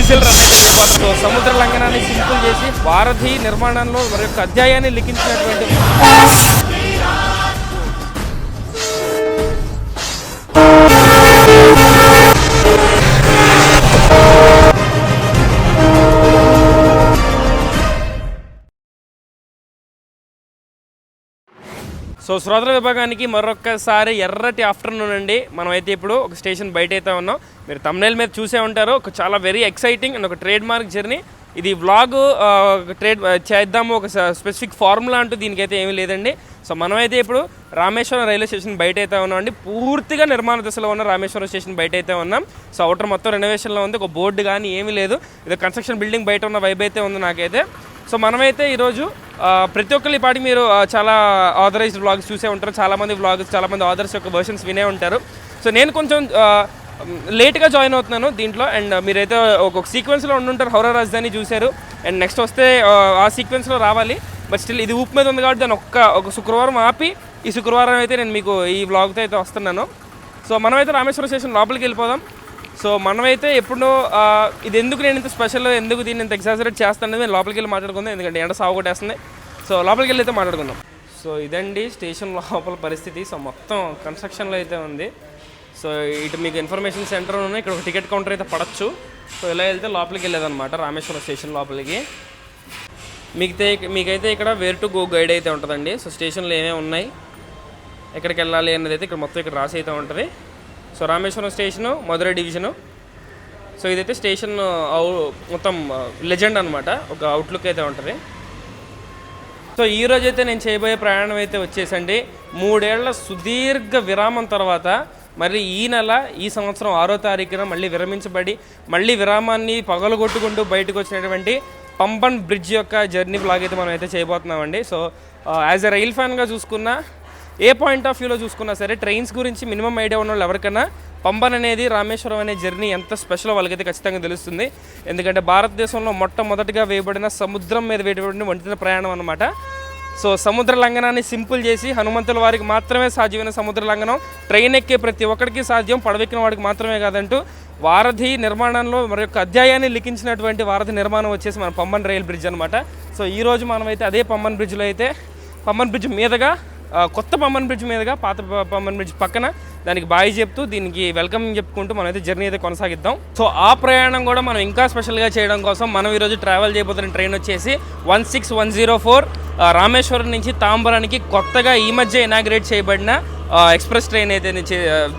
Diesel run అయితే చేయబోతున్నాం. సముద్ర లంఘనాన్ని సింపుల్ చేసి వారధి నిర్మాణంలో మరి యొక్క అధ్యాయాన్ని లిఖించినటువంటి సో శ్రోతల విభాగానికి మరొకసారి ఎర్రటి ఆఫ్టర్నూన్ అండి. మనమైతే ఇప్పుడు ఒక స్టేషన్ బయట అయితే ఉన్నాం. మీరు థంబ్నెయిల్ మీద చూసే ఉంటారు. ఒక చాలా వెరీ ఎక్సైటింగ్ అండ్ ఒక ట్రేడ్ మార్క్ జర్నీ. ఇది వ్లాగ్ ట్రేడ్ చేద్దాము, ఒక స్పెసిఫిక్ ఫార్ములా అంటూ దీనికైతే ఏమీ లేదండి. సో మనమైతే ఇప్పుడు రామేశ్వరం రైల్వే స్టేషన్ బయట అయితే ఉన్నాం అండి. పూర్తిగా నిర్మాణ దశలో ఉన్న రామేశ్వరం స్టేషన్ బయట అయితే ఉన్నాం. సో అవుటర్ మొత్తం రెనోవేషన్లో ఉంది. ఒక బోర్డు కానీ ఏమీ లేదు. ఇది కన్స్ట్రక్షన్ బిల్డింగ్ బయట ఉన్న వైబ్ అయితే ఉంది నాకైతే. సో మనమైతే ఈరోజు ప్రతి ఒక్కరి పాటికి మీరు చాలా ఆథరైజ్డ్ వ్లాగ్స్ చూసే ఉంటారు. చాలామంది వ్లాగ్స్, చాలామంది ఆథర్స్ యొక్క వర్షన్స్ వినే ఉంటారు. సో నేను కొంచెం లేట్గా జాయిన్ అవుతున్నాను దీంట్లో. అండ్ మీరైతే ఒక సీక్వెన్స్లో ఉండుంటారు. హౌరా రాజధాని చూశారు. అండ్ నెక్స్ట్ వస్తే ఆ సీక్వెన్స్లో రావాలి. బట్ స్టిల్ ఇది ఊపు మీద ఉంది కాబట్టి దాన్ని ఒక శుక్రవారం ఆపి ఈ శుక్రవారం అయితే నేను మీకు ఈ వ్లాగ్తో అయితే వస్తున్నాను. సో మనమైతే రామేశ్వరం స్టేషన్ లోపలికి వెళ్ళిపోదాం. సో మనమైతే ఎప్పుడు ఇది ఎందుకు నేను ఇంత స్పెషల్, ఎందుకు దీన్ని ఇంత ఎగ్జాజరేట్ చేస్తానని నేను లోపలికి వెళ్ళి మాట్లాడుకుందాం. ఎందుకంటే ఎండ సాగు కొట్టేస్తుంది. సో లోపలికి వెళ్ళి అయితే మాట్లాడుకుందాం. సో ఇదండి స్టేషన్ లోపల పరిస్థితి. సో మొత్తం కన్స్ట్రక్షన్లో అయితే ఉంది. సో ఇటు మీకు ఇన్ఫర్మేషన్ సెంటర్ ఉన్నాయి. ఇక్కడ ఒక టికెట్ కౌంటర్ అయితే పడచ్చు. సో ఇలా వెళ్తే లోపలికి వెళ్ళేదన్నమాట రామేశ్వరం స్టేషన్ లోపలికి. మీకైతే ఇక్కడ వేర్ టు గో గైడ్ అయితే ఉంటుందండి. సో స్టేషన్లో ఏమేమి ఉన్నాయి, ఎక్కడికి వెళ్ళాలి అన్నది అయితే ఇక్కడ మొత్తం ఇక్కడ రాసి అయితే ఉంటుంది. So Rameswaram station, Madurai division. So ఇదైతే స్టేషన్ మొత్తం లెజెండ్ అనమాట. ఒక అవుట్లుక్ అయితే ఉంటుంది. సో ఈరోజు అయితే నేను చేయబోయే ప్రయాణం అయితే వచ్చేసండి 3 ఏళ్ల సుదీర్ఘ విరామం తర్వాత మరి ఈ నెల ఈ సంవత్సరం 6వ తారీఖున మళ్ళీ విరమించబడి మళ్ళీ విరామాన్ని పగలగొట్టుకుంటూ బయటకు వచ్చినటువంటి పంబన్ బ్రిడ్జ్ యొక్క జర్నీ బ్లాగ్ అయితే మనం అయితే చేయబోతున్నామండి. సో యాజ్ ఎ రైల్ ఫ్యాన్గా చూసుకున్నా, ఏ పాయింట్ ఆఫ్ వ్యూలో చూసుకున్నా సరే, ట్రైన్స్ గురించి మినిమం ఐడియా ఉన్న వాళ్ళు ఎవరికైనా పంబన్ అనేది, రామేశ్వరం అనే జర్నీ ఎంత స్పెషల్ వాళ్ళకైతే ఖచ్చితంగా తెలుస్తుంది. ఎందుకంటే భారతదేశంలో మొట్టమొదటిగా వేయబడిన సముద్రం మీద వేయబడిన ఒంటిన ప్రయాణం అనమాట. సో సముద్ర లంఘనాన్ని సింపుల్ చేసి హనుమంతుల వారికి మాత్రమే సాధ్యమైన సముద్ర లంఘనం ట్రైన్ ఎక్కే ప్రతి ఒక్కరికి సాధ్యం, పడవెక్కిన వాడికి మాత్రమే కాదంటూ వారధి నిర్మాణంలో మరి యొక్క అధ్యాయాన్ని లిఖించినటువంటి వారధి నిర్మాణం వచ్చేసి మన పంబన్ రైల్ బ్రిడ్జ్ అనమాట. సో ఈరోజు మనమైతే అదే పంబన్ బ్రిడ్జ్లో అయితే పంబన్ బ్రిడ్జ్ మీదుగా, కొత్త పంబన్ బ్రిడ్జ్ మీదుగా పాత పంబన్ బ్రిడ్జ్ పక్కన దానికి బాయ్ చెప్తూ దీనికి వెల్కమ్ చెప్పుకుంటూ మనం అయితే జర్నీ అయితే కొనసాగిద్దాం. సో ఆ ప్రయాణం కూడా మనం ఇంకా స్పెషల్గా చేయడం కోసం మనం ఈరోజు ట్రావెల్ చేయబోతున్న ట్రైన్ వచ్చేసి 16104 రామేశ్వరం నుంచి తాంబరానికి కొత్తగా ఈ మధ్య ఇనాగ్రేట్ చేయబడిన ఎక్స్ప్రెస్ ట్రైన్ అయితే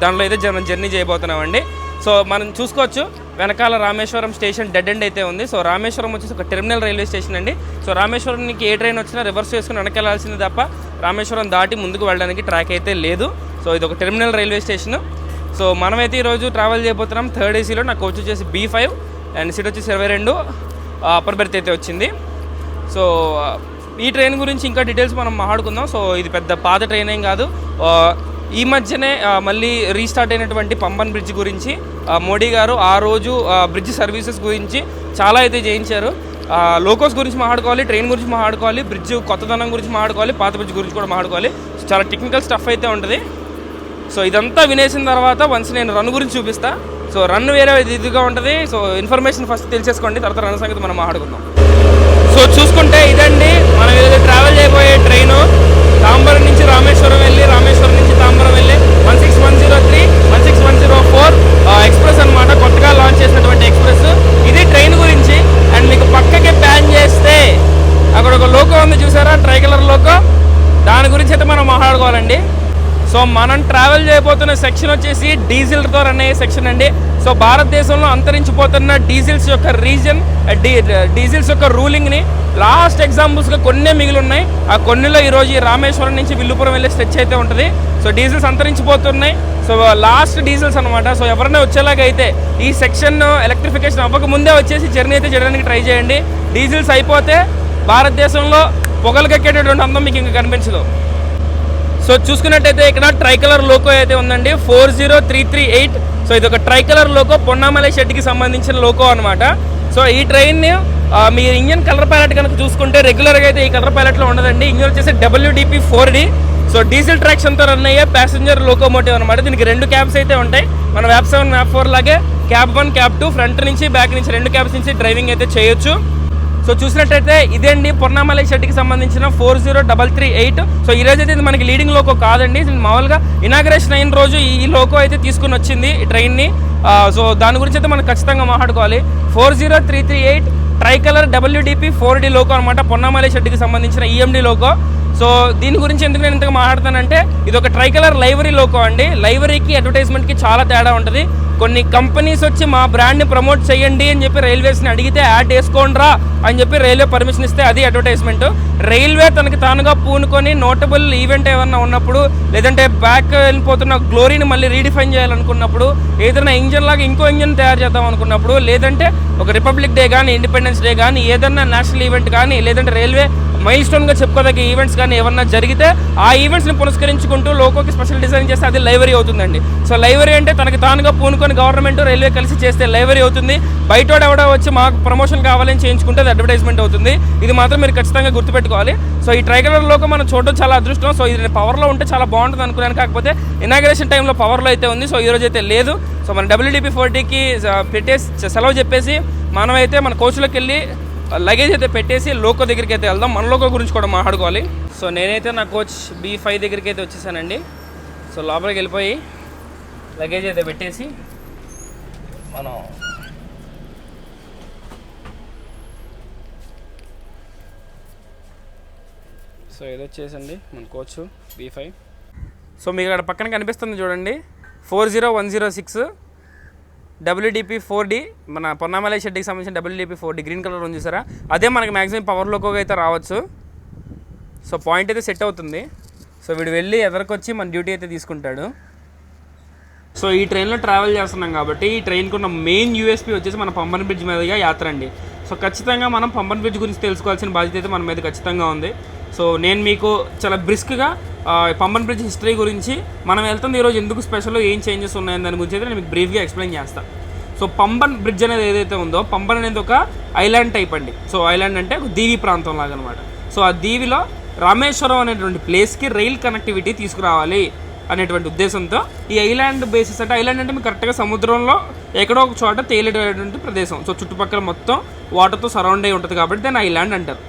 దానిలో అయితే జర్నీ చేయబోతున్నామండి. సో మనం చూసుకోవచ్చు వెనకాల రామేశ్వరం స్టేషన్ డెడ్ ఎండ్ అయితే ఉంది. సో రామేశ్వరం వచ్చేసి ఒక టెర్మినల్ రైల్వే స్టేషన్ అండి. సో రామేశ్వరానికి ఏ ట్రైన్ వచ్చినా రివర్స్ చేసుకుని వెనకెళ్లాల్సింది తప్ప రామేశ్వరం దాటి ముందుకు వెళ్ళడానికి ట్రాక్ అయితే లేదు. సో ఇది ఒక టెర్మినల్ రైల్వే స్టేషన్. సో మనమైతే ఈరోజు ట్రావెల్ చేయబోతున్నాం 3rd AC లో. నాకు కోచ్ వచ్చేసి B5 అండ్ సీట్ వచ్చేసి 22 అప్పర్ బెర్త్ అయితే వచ్చింది. సో ఈ ట్రైన్ గురించి ఇంకా డీటెయిల్స్ మనం మాట్లాడుకుందాం. సో ఇది పెద్ద పాత ట్రైన్ ఏం కాదు. ఈ మధ్యనే మళ్ళీ రీస్టార్ట్ అయినటువంటి పంబన్ బ్రిడ్జ్ గురించి మోడీ గారు ఆ రోజు బ్రిడ్జ్ సర్వీసెస్ గురించి చాలా అయితే చేయించారు. లోకోస్ గురించి మాట్లాడుకోవాలి, ట్రైన్ గురించి మాట్లాడుకోవాలి, బ్రిడ్జ్ కొత్తదనం గురించి మాట్లాడుకోవాలి, పాత బ్రిడ్జ్ గురించి కూడా మాట్లాడుకోవాలి. చాలా టెక్నికల్ స్టఫ్ అయితే ఉంటుంది. సో ఇదంతా వినేసిన తర్వాత వన్స్ నేను రన్ గురించి చూపిస్తా. సో రన్ వేరే ఇదిగా ఉంటుంది. సో ఇన్ఫర్మేషన్ ఫస్ట్ తెలిసేసుకోండి, తర్వాత రన్ సంగతి మనం మాట్లాడుకుందాం. సో చూసుకుంటే ఇదండి మనం ఏదైతే ట్రావెల్ చేయబోయే ట్రైను. తాంబరం నుంచి రామేశ్వరం వెళ్ళి, రామేశ్వరం నుంచి తాంబరం వెళ్ళి 16103 16104 ఎక్స్ప్రెస్ అనమాట. కొత్తగా లాంచ్ చేసినటువంటి ఎక్స్ప్రెస్ ఇది ట్రైన్ గురించి. అండ్ మీకు పక్కకి ప్యాన్ చేస్తే అక్కడ ఒక లోకో ఉంది చూసారా, ట్రై కలర్ లోకో, దాని గురించి అయితే మనం మాట్లాడుకోవాలండి. సో మనం ట్రావెల్ చేయబోతున్న సెక్షన్ వచ్చేసి డీజిల్తో రన్ అయ్యే సెక్షన్ అండి. సో భారతదేశంలో అంతరించిపోతున్న డీజిల్స్ యొక్క డీజిల్స్ యొక్క రూలింగ్ని లాస్ట్ ఎగ్జాంపుల్స్గా కొన్నే మిగిలి ఉన్నాయి. ఆ కొన్నిలో ఈరోజు ఈ రామేశ్వరం నుంచి విల్లుపురం వెళ్ళే స్ట్రెచ్ అయితే ఉంటుంది. సో డీజిల్స్ అంతరించిపోతున్నాయి. సో లాస్ట్ డీజిల్స్ అనమాట. సో ఎవరైనా వచ్చేలాగా అయితే ఈ సెక్షన్ ఎలక్ట్రిఫికేషన్ అవ్వకముందే వచ్చేసి జర్నీ అయితే చేయడానికి ట్రై చేయండి. డీజిల్స్ అయిపోతే భారతదేశంలో పొగలకెక్కేటటువంటి అందం మీకు ఇంకా కనిపించదు. సో చూసుకున్నట్టయితే ఇక్కడ ట్రైకలర్ లోకో అయితే ఉందండి 40338. సో ఇది ఒక ట్రైకలర్ లోకో, పొన్నామలై షెడ్కి సంబంధించిన లోకో అనమాట. సో ఈ ట్రైన్ని మీ ఇంజన్ కలర్ ప్యాలెట్ కనుక చూసుకుంటే రెగ్యులర్గా అయితే ఈ కలర్ ప్యాలెట్లో ఉండదండి. ఇంజన్ వచ్చేసి WDP 4D. సో డీజిల్ ట్రాక్షన్తో రన్ అయ్యే ప్యాసింజర్ లోకోమోటివ్ అనమాట. దీనికి 2 క్యాబ్స్ అయితే ఉంటాయి. మన వ్యాప్ 7 వ్యాప్ 4 లాగే క్యాబ్ 1 క్యాబ్ 2 ఫ్రంట్ నుంచి బ్యాక్ నుంచి 2 క్యాబ్స్ నుంచి డ్రైవింగ్ అయితే చేయొచ్చు. సో చూసినట్టయితే ఇదే అండి పొన్నామలై షెడ్కి సంబంధించిన 40338. సో ఈరోజు అయితే ఇది మనకి లీడింగ్ లోకో కాదండి. మామూలుగా ఇనాగ్రేషన్ అయిన రోజు ఈ లోకో అయితే తీసుకుని వచ్చింది ఈ ట్రైన్ని. సో దాని గురించి అయితే మనం ఖచ్చితంగా మాట్లాడుకోవాలి. 40338 try colour WDP 4D loco అనమాట. పొన్నామలై షెడ్కి సంబంధించిన EMD లోకో. సో దీని గురించి ఎందుకు నేను ఇంతగా మాట్లాడతానంటే ఇది ఒక ట్రై కలర్ లైవరీ లోకో అండి. లైవరీకి అడ్వర్టైజ్మెంట్కి చాలా తేడా ఉంటుంది. కొన్ని కంపెనీస్ వచ్చి మా బ్రాండ్ని ప్రమోట్ చేయండి అని చెప్పి రైల్వేస్ని అడిగితే యాడ్ వేసుకోండిరా అని చెప్పి రైల్వే పర్మిషన్ ఇస్తే అది అడ్వర్టైజ్మెంట్. రైల్వే తనకి తానుగా పూనుకొని నోటబుల్ ఈవెంట్ ఏమన్నా ఉన్నప్పుడు, లేదంటే బ్యాక్ వెళ్ళిపోతున్న గ్లోరీని మళ్ళీ రీడిఫైన్ చేయాలనుకున్నప్పుడు, ఏదైనా ఇంజన్ లాగా ఇంకో ఇంజన్ తయారు చేద్దాం అనుకున్నప్పుడు, లేదంటే ఒక రిపబ్లిక్ డే కానీ ఇండిపెండెన్స్ డే కానీ ఏదన్నా నేషనల్ ఈవెంట్ కానీ, లేదంటే రైల్వే మైల్ స్టోన్గా చెప్పుకోదగ్గ ఈవెంట్స్ కానీ ఏమన్నా జరిగితే ఆ ఈవెంట్స్ని పురస్కరించుకుంటూ లోకోకి స్పెషల్ డిజైన్ చేస్తే అది లైవరీ అవుతుందండి. సో లైవరీ అంటే తనకి తానుగా పూనుకొని గవర్నమెంట్ రైల్వే కలిసి చేస్తే లైవరీ అవుతుంది. బయట ఎవడో వచ్చి మాకు ప్రమోషన్ కావాలని చేయించుకుంటే అది అడ్వర్టైజ్మెంట్ అవుతుంది. ఇది మాత్రం మీరు ఖచ్చితంగా గుర్తుపెట్టుకోవాలి. సో ఈ ట్రై కలర్ లోకో మనం చూడడం చాలా అదృష్టం. సో ఇది పవర్లో ఉంటే చాలా బాగుంటుంది అనుకున్నాను. కాకపోతే ఇనాగ్రేషన్ టైంలో పవర్లో అయితే ఉంది. సో ఈరోజు అయితే లేదు. సో మన WDP 4Dకి పెట్టేసి సెలవు చెప్పేసి మనమైతే మన కోచ్లోకి వెళ్ళి లగేజ్ అయితే పెట్టేసి లోకో దగ్గరికి అయితే వెళ్దాం. మన లోకో గురించి కూడా మాట్లాడుకోవాలి. సో నేనైతే నా కోచ్ B5 దగ్గరికి అయితే వచ్చేసానండి. సో లోపలికి వెళ్ళిపోయి లగేజ్ అయితే పెట్టేసి మనం సో ఇది వచ్చేసండి మన కోచ్ B5. సో మీకు అక్కడ పక్కన కనిపిస్తుంది చూడండి 40106 WDP 4D మన పొన్నామలై షెడ్కి సంబంధించిన WDP 4D గ్రీన్ కలర్ ఉంది చూసారా, అదే మనకి మ్యాక్సిమం పవర్ లోకోగా అయితే రావచ్చు. సో పాయింట్ అయితే సెట్ అవుతుంది. సో వీడు వెళ్ళి ఎదరికొచ్చి మన డ్యూటీ అయితే తీసుకుంటాడు. సో ఈ ట్రైన్లో ట్రావెల్ చేస్తున్నాం కాబట్టి ఈ ట్రైన్కి ఉన్న మెయిన్ USP వచ్చేసి మన పంబన్ బ్రిడ్జ్ మీదుగా యాత్ర అండి. సో ఖచ్చితంగా మనం పంబన్ బ్రిడ్జ్ గురించి తెలుసుకోవాల్సిన బాధ్యత అయితే మన మీద ఖచ్చితంగా ఉంది. సో నేను మీకు చాలా బ్రిస్క్గా పంబన్ బ్రిడ్జ్ హిస్టరీ గురించి, మనం వెళ్తుంది ఈరోజు ఎందుకు స్పెషల్, ఏం చేంజెస్ ఉన్నాయని దాని గురించి అయితే నేను మీకు బ్రీఫ్గా ఎక్స్ప్లెయిన్ చేస్తాను. సో పంబన్ బ్రిడ్జ్ అనేది ఏదైతే ఉందో, పంబన్ అనేది ఒక ఐలాండ్ టైప్ అండి. సో ఐలాండ్ అంటే ఒక దీవి ప్రాంతం లాగా అనమాట. సో ఆ దీవిలో రామేశ్వరం అనేటువంటి ప్లేస్కి రైల్ కనెక్టివిటీ తీసుకురావాలి అనేటువంటి ఉద్దేశంతో ఈ ఐలాండ్ బేసిస్ అంటే, ఐలాండ్ అంటే మీకు కరెక్ట్గా సముద్రంలో ఎక్కడో ఒక చోట తేలేటటువంటి ప్రదేశం. సో చుట్టుపక్కల మొత్తం వాటర్తో సరౌండ్ అయి ఉంటుంది కాబట్టి దాన్ని ఐలాండ్ అంటారు.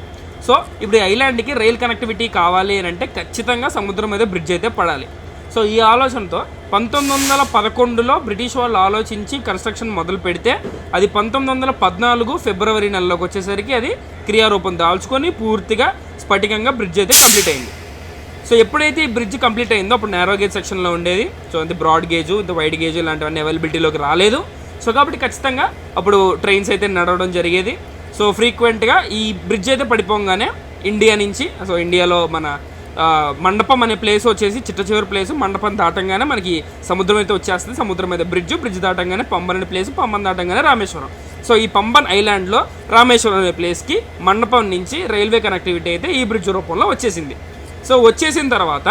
సో ఇప్పుడు ఈ ఐలాండ్కి రైల్ కనెక్టివిటీ కావాలి అని అంటే ఖచ్చితంగా సముద్రం మీద బ్రిడ్జ్ అయితే పడాలి. సో ఈ ఆలోచనతో 1911లో బ్రిటిష్ వాళ్ళు ఆలోచించి కన్స్ట్రక్షన్ మొదలు పెడితే అది 1914 ఫిబ్రవరి నెలలోకి వచ్చేసరికి అది క్రియారూపం దాల్చుకొని పూర్తిగా స్ఫటికంగా బ్రిడ్జ్ అయితే కంప్లీట్ అయింది. సో ఎప్పుడైతే ఈ బ్రిడ్జ్ కంప్లీట్ అయిందో అప్పుడు నేరో గేజ్ సెక్షన్లో ఉండేది. సో అంతే బ్రాడ్ గేజు, ఇంత వైడ్ గేజు ఇలాంటివన్నీ అవైలబిలిటీలోకి రాలేదు. సో కాబట్టి ఖచ్చితంగా అప్పుడు ట్రైన్స్ అయితే నడవడం జరిగేది. సో ఫ్రీక్వెంట్గా ఈ బ్రిడ్జ్ అయితే పడిపోగానే ఇండియా నుంచి, సో ఇండియాలో మన మండపం అనే ప్లేస్ వచ్చేసి చిట్ట చివరి ప్లేస్, మండపం దాటంగానే మనకి సముద్రం అయితే వచ్చేస్తుంది. సముద్రం మీద బ్రిడ్జ్ దాటంగానే పంబన్ అనే ప్లేస్, పంబన్ దాటంగానే రామేశ్వరం. సో ఈ పంబన్ ఐలాండ్లో రామేశ్వరం అనే ప్లేస్కి మండపం నుంచి రైల్వే కనెక్టివిటీ అయితే ఈ బ్రిడ్జ్ రూపంలో వచ్చేసింది. సో వచ్చేసిన తర్వాత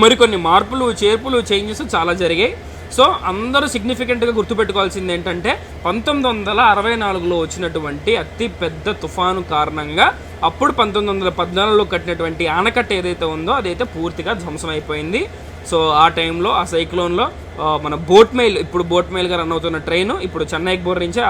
మరికొన్ని మార్పులు, చేర్పులు, చేంజెస్ చాలా జరిగాయి. సో అందరూ సిగ్నిఫికెంట్గా గుర్తుపెట్టుకోవాల్సింది ఏంటంటే 1964లో వచ్చినటువంటి అతి పెద్ద తుఫాను కారణంగా అప్పుడు 1914లో కట్టినటువంటి ఆనకట్ట ఏదైతే ఉందో అదైతే పూర్తిగా ధ్వంసం అయిపోయింది. సో ఆ టైంలో ఆ సైక్లోన్లో మన బోట్ మెయిల్, ఇప్పుడు బోట్ మెయిల్గా రన్ అవుతున్న ట్రైన్ ఇప్పుడు చెన్నైకి బోర్ నుంచి